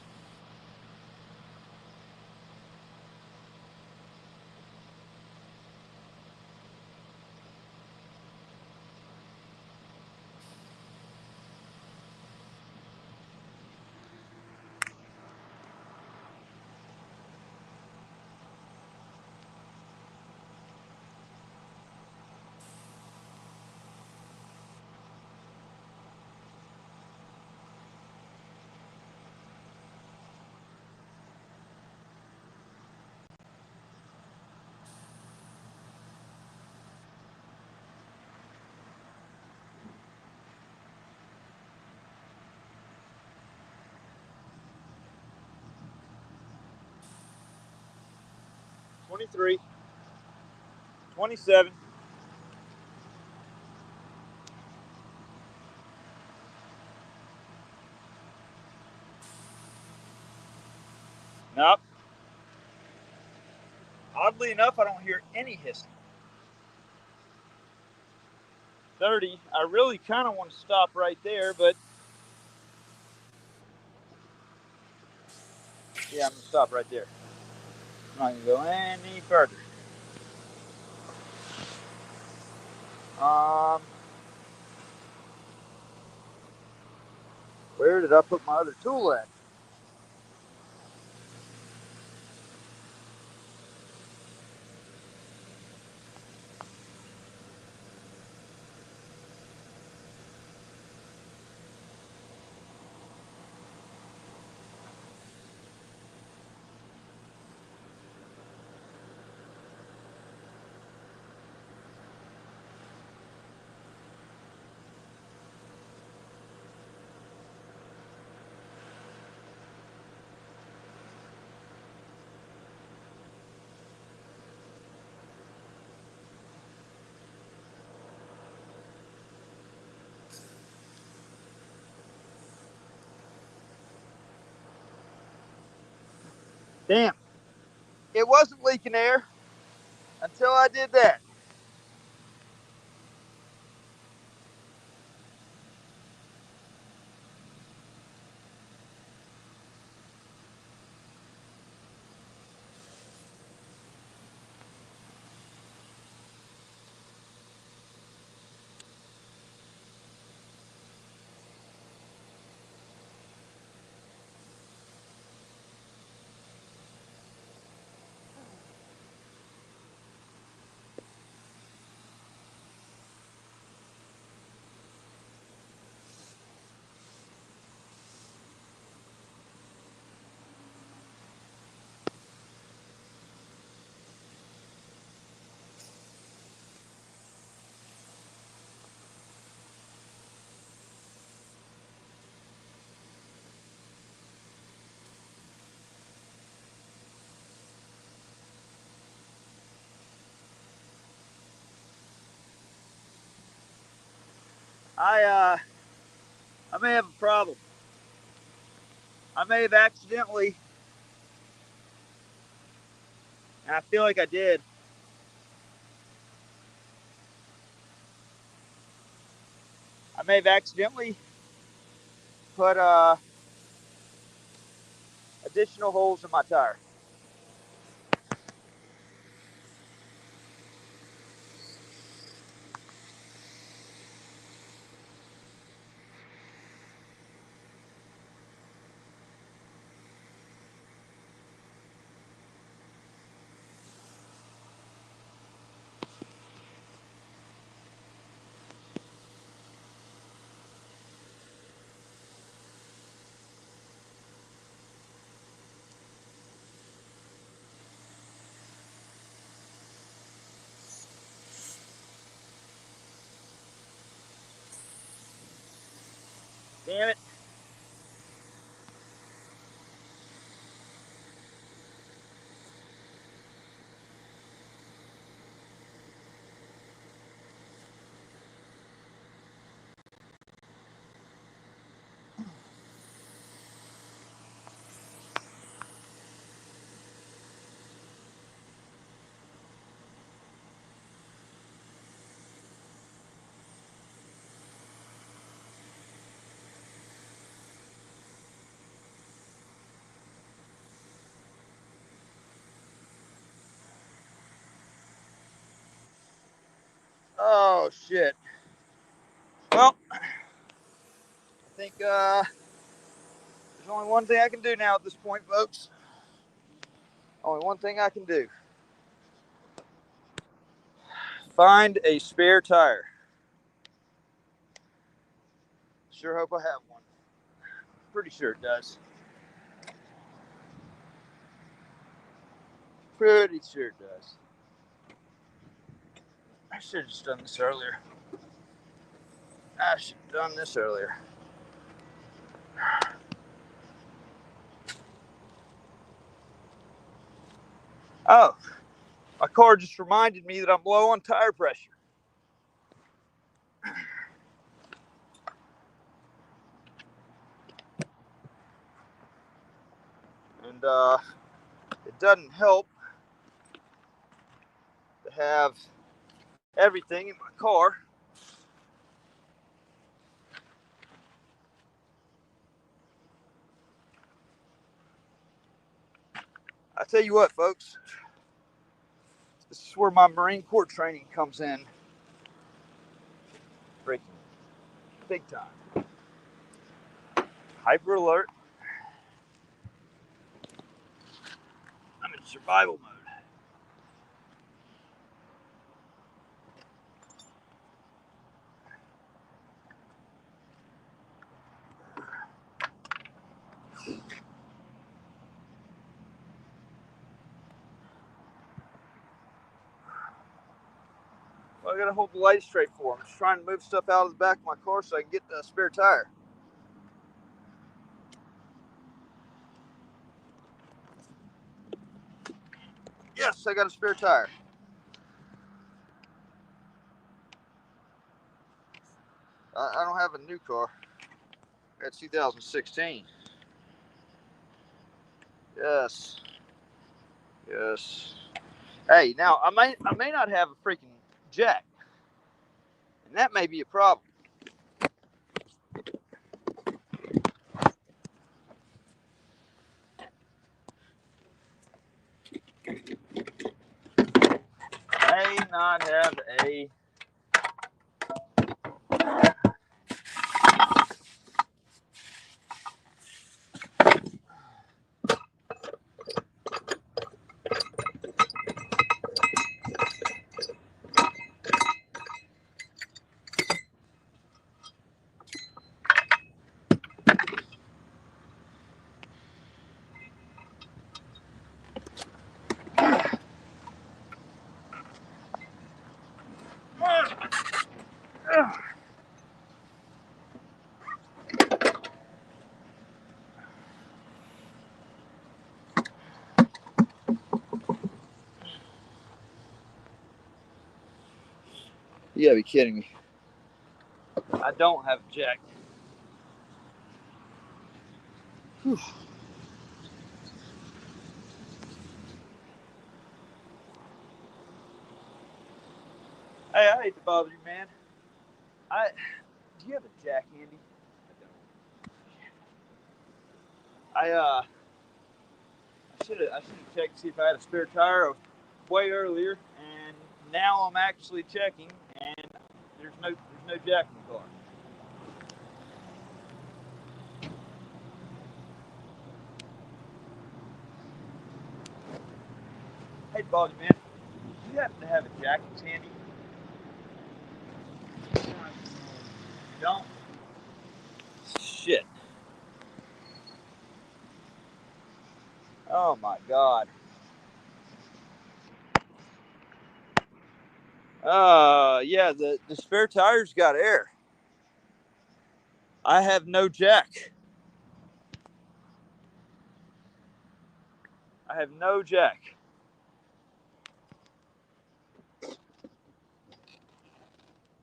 $23, $27. Nope. Oddly enough, I don't hear any hissing. 30. I really kind of want to stop right there, but yeah, I'm going to stop right there. I'm not going to go any further. Where did I put my other tool at? Damn. It wasn't leaking air until I did that. I may have a problem. I may have accidentally, and I feel like I did. I may have accidentally put additional holes in my tire. Damn it. Oh shit. Well, I think there's only one thing I can do now at this point, folks. Only one thing I can do. Find a spare tire. Sure hope I have one. Pretty sure it does. Pretty sure it does. I should have just done this earlier. I should have done this earlier. Oh, my car just reminded me that I'm low on tire pressure. And it doesn't help to have everything in my car. I tell you what, folks, this is where my Marine Corps training comes in. Freaking big time. Hyper alert. I'm in survival mode. Well, I gotta hold the light straight for him. I'm just trying to move stuff out of the back of my car so I can get a spare tire. Yes, I got a spare tire. I don't have a new car. That's 2016. Yes. Yes. Hey, now I may not have a freaking jack, and that may be a problem. May not have a. You gotta be kidding me. I don't have a jack. Whew. Hey, I hate to bother you, man. Do you have a jack handy? I should have checked to see if I had a spare tire way earlier, and now I'm actually checking, and there's no jack in the car. Hey, bother you, man. Do you happen to have a jack that's handy? You don't? Shit. Oh my god. Yeah, the spare tire's got air. I have no jack. I have no jack.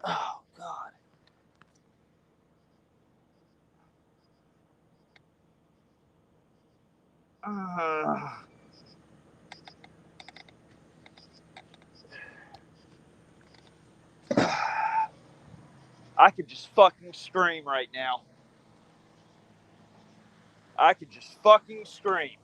Oh god. I could just fucking scream right now. I could just fucking scream.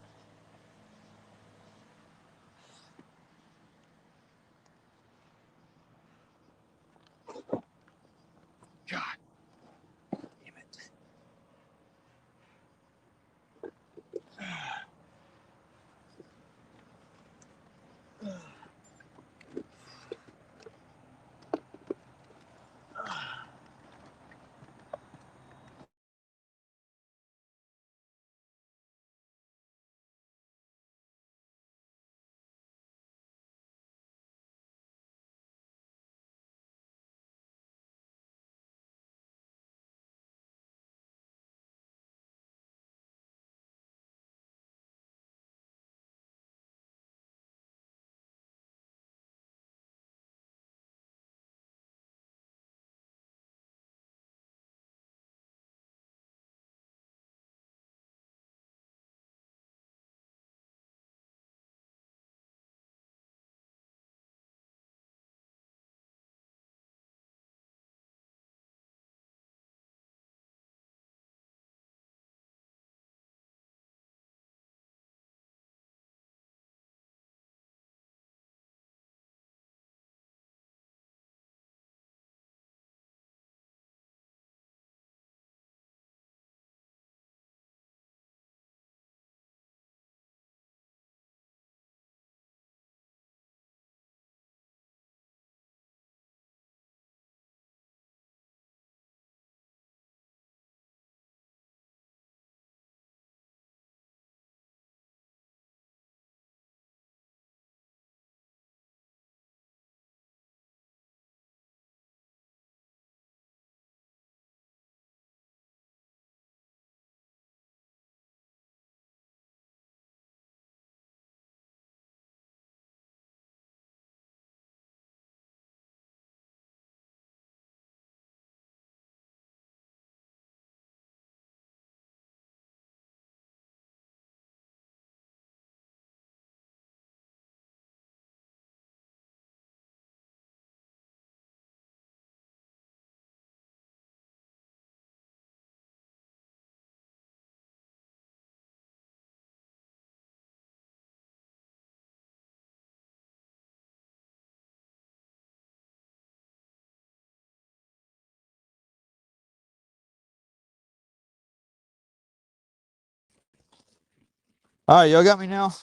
All right, y'all got me now?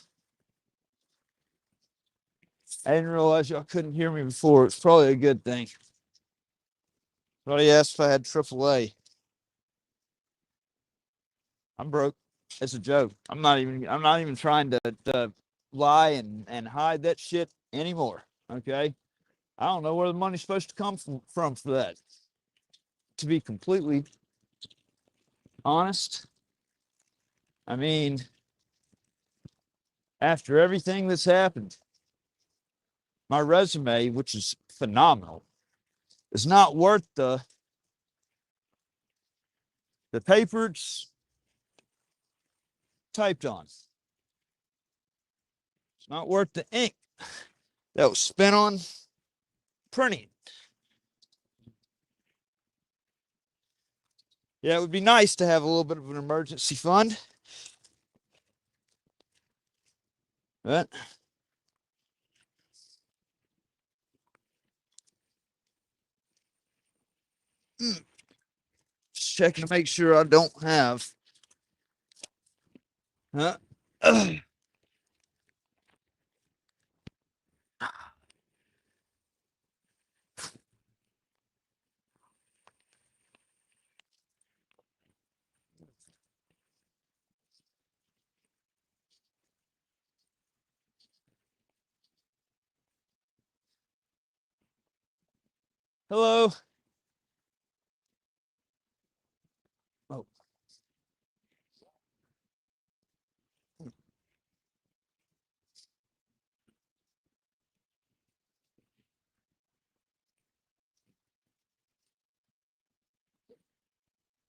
I didn't realize y'all couldn't hear me before. It's probably a good thing. Somebody asked if I had AAA. I'm broke. It's a joke. I'm not even trying to lie and hide that shit anymore. Okay? I don't know where the money's supposed to come from for that. To be completely honest, I mean, after everything that's happened, my resume, which is phenomenal, is not worth the paper it's typed on. It's not worth the ink that was spent on printing. Yeah, it would be nice to have a little bit of an emergency fund. But just checking to make sure I don't have. I Hello. Oh.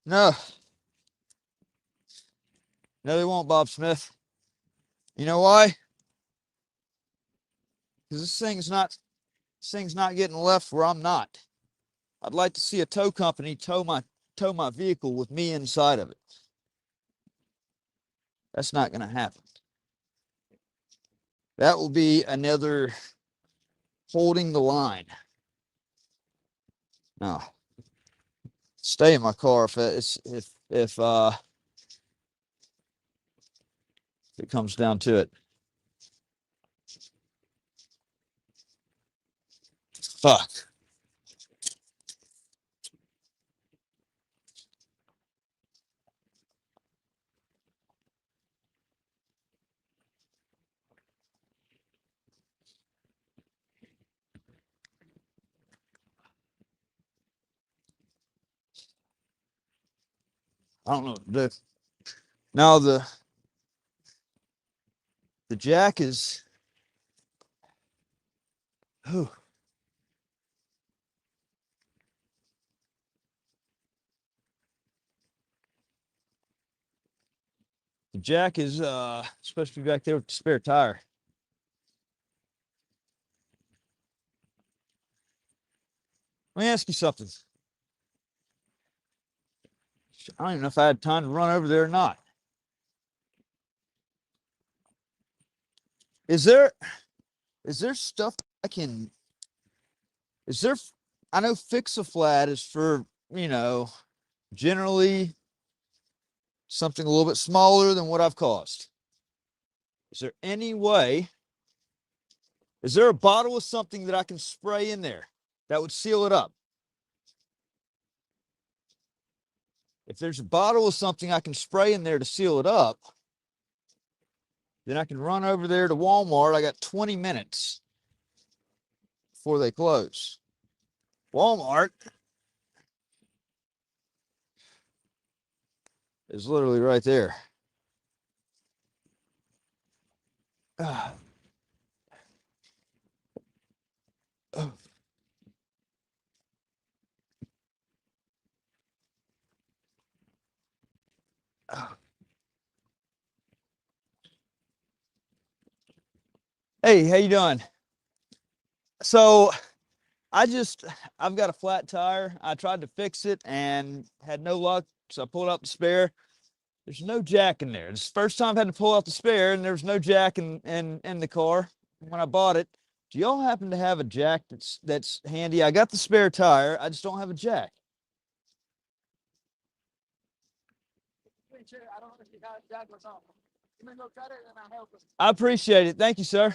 No. No, they won't, Bob Smith. You know why? Because this thing's not getting left where I'm not. I'd like to see a tow company tow my vehicle with me inside of it. That's not going to happen. That will be another holding the line. No. Stay in my car if it comes down to it. Fuck. I don't know what to do. Now the jack is. Oh. The jack is supposed to be back there with the spare tire. Let me ask you something. I don't even know if I had time to run over there or not. Is there stuff I can? Is there? I know Fix-A-Flat is for, generally something a little bit smaller than what I've cost. Is there any way? Is there a bottle of something that I can spray in there that would seal it up? If there's a bottle of something I can spray in there to seal it up, then I can run over there to Walmart. I got 20 minutes before they close. Walmart is literally right there. Oh. Hey, how you doing? So I've got a flat tire. I tried to fix it and had no luck. So I pulled out the spare. There's no jack in there. It's the first time I've had to pull out the spare and there's no jack in the car when I bought it. Do y'all happen to have a jack that's handy? I got the spare tire. I just don't have a jack. I don't know if you got a jack or something. I appreciate it. Thank you, sir.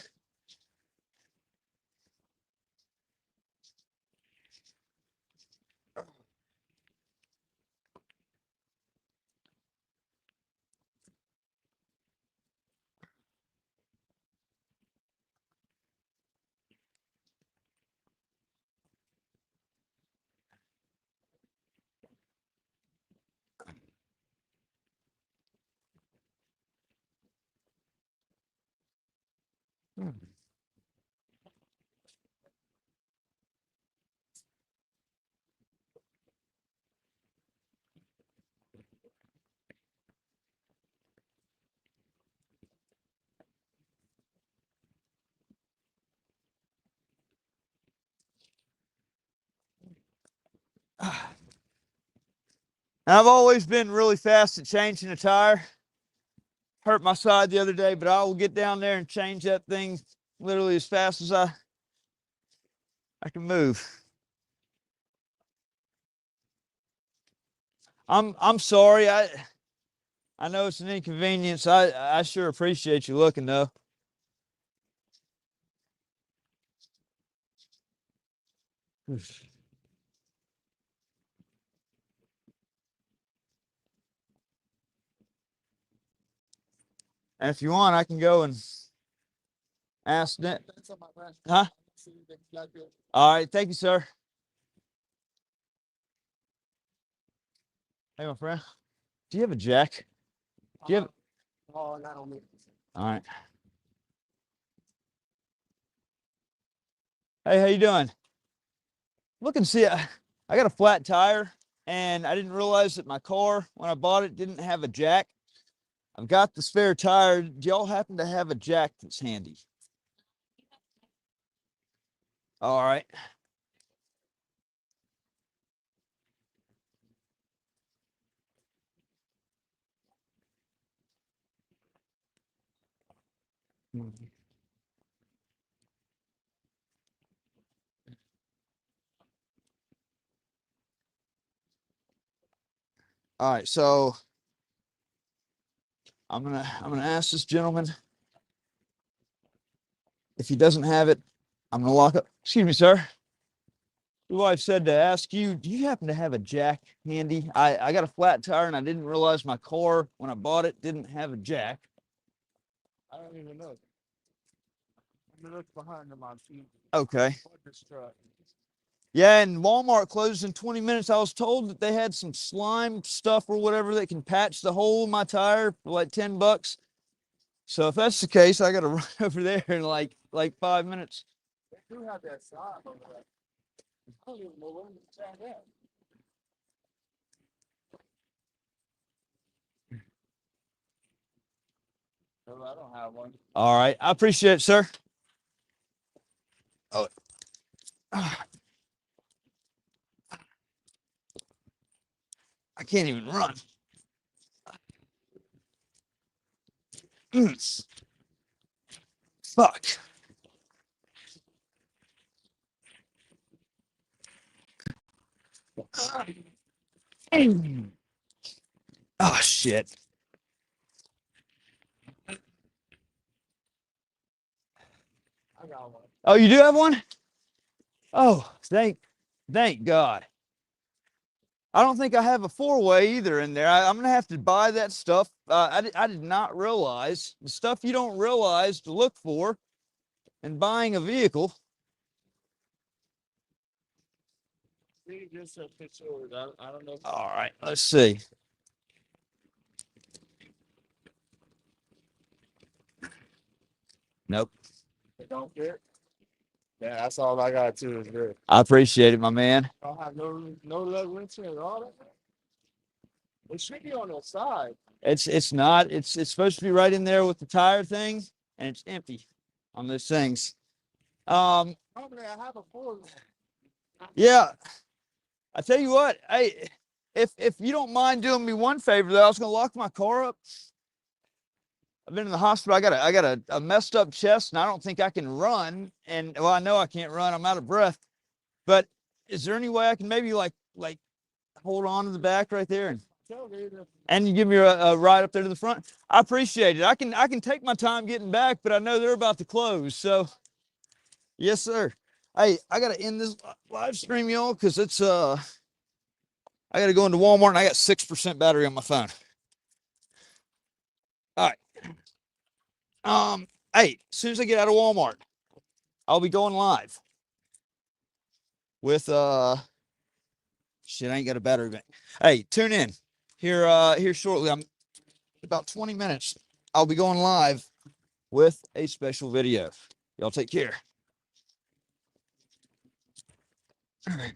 I've always been really fast at changing a tire. Hurt my side the other day, but I will get down there and change that thing literally as fast as I can move. I'm sorry. I know it's an inconvenience. I sure appreciate you looking though. And if you want, I can go and ask that. Huh? All right. Thank you, sir. Hey, my friend. Do you have a jack? Do you have? Oh, not on me. All right. Hey, how you doing? Look and see. I got a flat tire, and I didn't realize that my car, when I bought it, didn't have a jack. I've got the spare tire. Do y'all happen to have a jack that's handy? All right. All right, so I'm gonna ask this gentleman if he doesn't have it. I'm gonna lock up. Excuse me, sir. Your wife said to ask you, do you happen to have a jack handy? I got a flat tire and I didn't realize my car when I bought it didn't have a jack. I don't even know. I'm gonna look behind them on feet. Okay. This truck. Yeah, and Walmart closes in 20 minutes. I was told that they had some slime stuff or whatever that can patch the hole in my tire for like $10. So if that's the case, I gotta run over there in like 5 minutes. They do have that slide over there. I don't even know where it's at. No, I don't have one. All right, I appreciate it, sir. Oh. I can't even run. Fuck. Oh shit. I got one. Oh, you do have one? Oh, thank God. I don't think I have a four-way either in there. I'm gonna have to buy that stuff. I did not realize the stuff you don't realize to look for in buying a vehicle. See, just a picture of it. I don't know. All right, let's see. Nope. They don't fit. Yeah, that's all I got too is good. I appreciate it, my man. I don't have no lug wrenching at all. It should be on the side. It's not. It's supposed to be right in there with the tire thing, and it's empty on those things. Normally I have a full. Yeah. I tell you what, hey, if you don't mind doing me one favor though, I was gonna lock my car up. I've been in the hospital. I got a messed up chest, and I don't think I can run. And well, I know I can't run. I'm out of breath. But is there any way I can maybe like hold on to the back right there? And And you give me a ride up there to the front. I appreciate it. I can take my time getting back, but I know they're about to close. So, yes, sir. Hey, I gotta end this live stream, y'all, because it's I gotta go into Walmart and I got 6% battery on my phone. All right. Hey, as soon as I get out of Walmart, I'll be going live with shit. I ain't got a battery bank. Hey, tune in here shortly. I'm about 20 minutes. I'll be going live with a special video. Y'all take care. All right.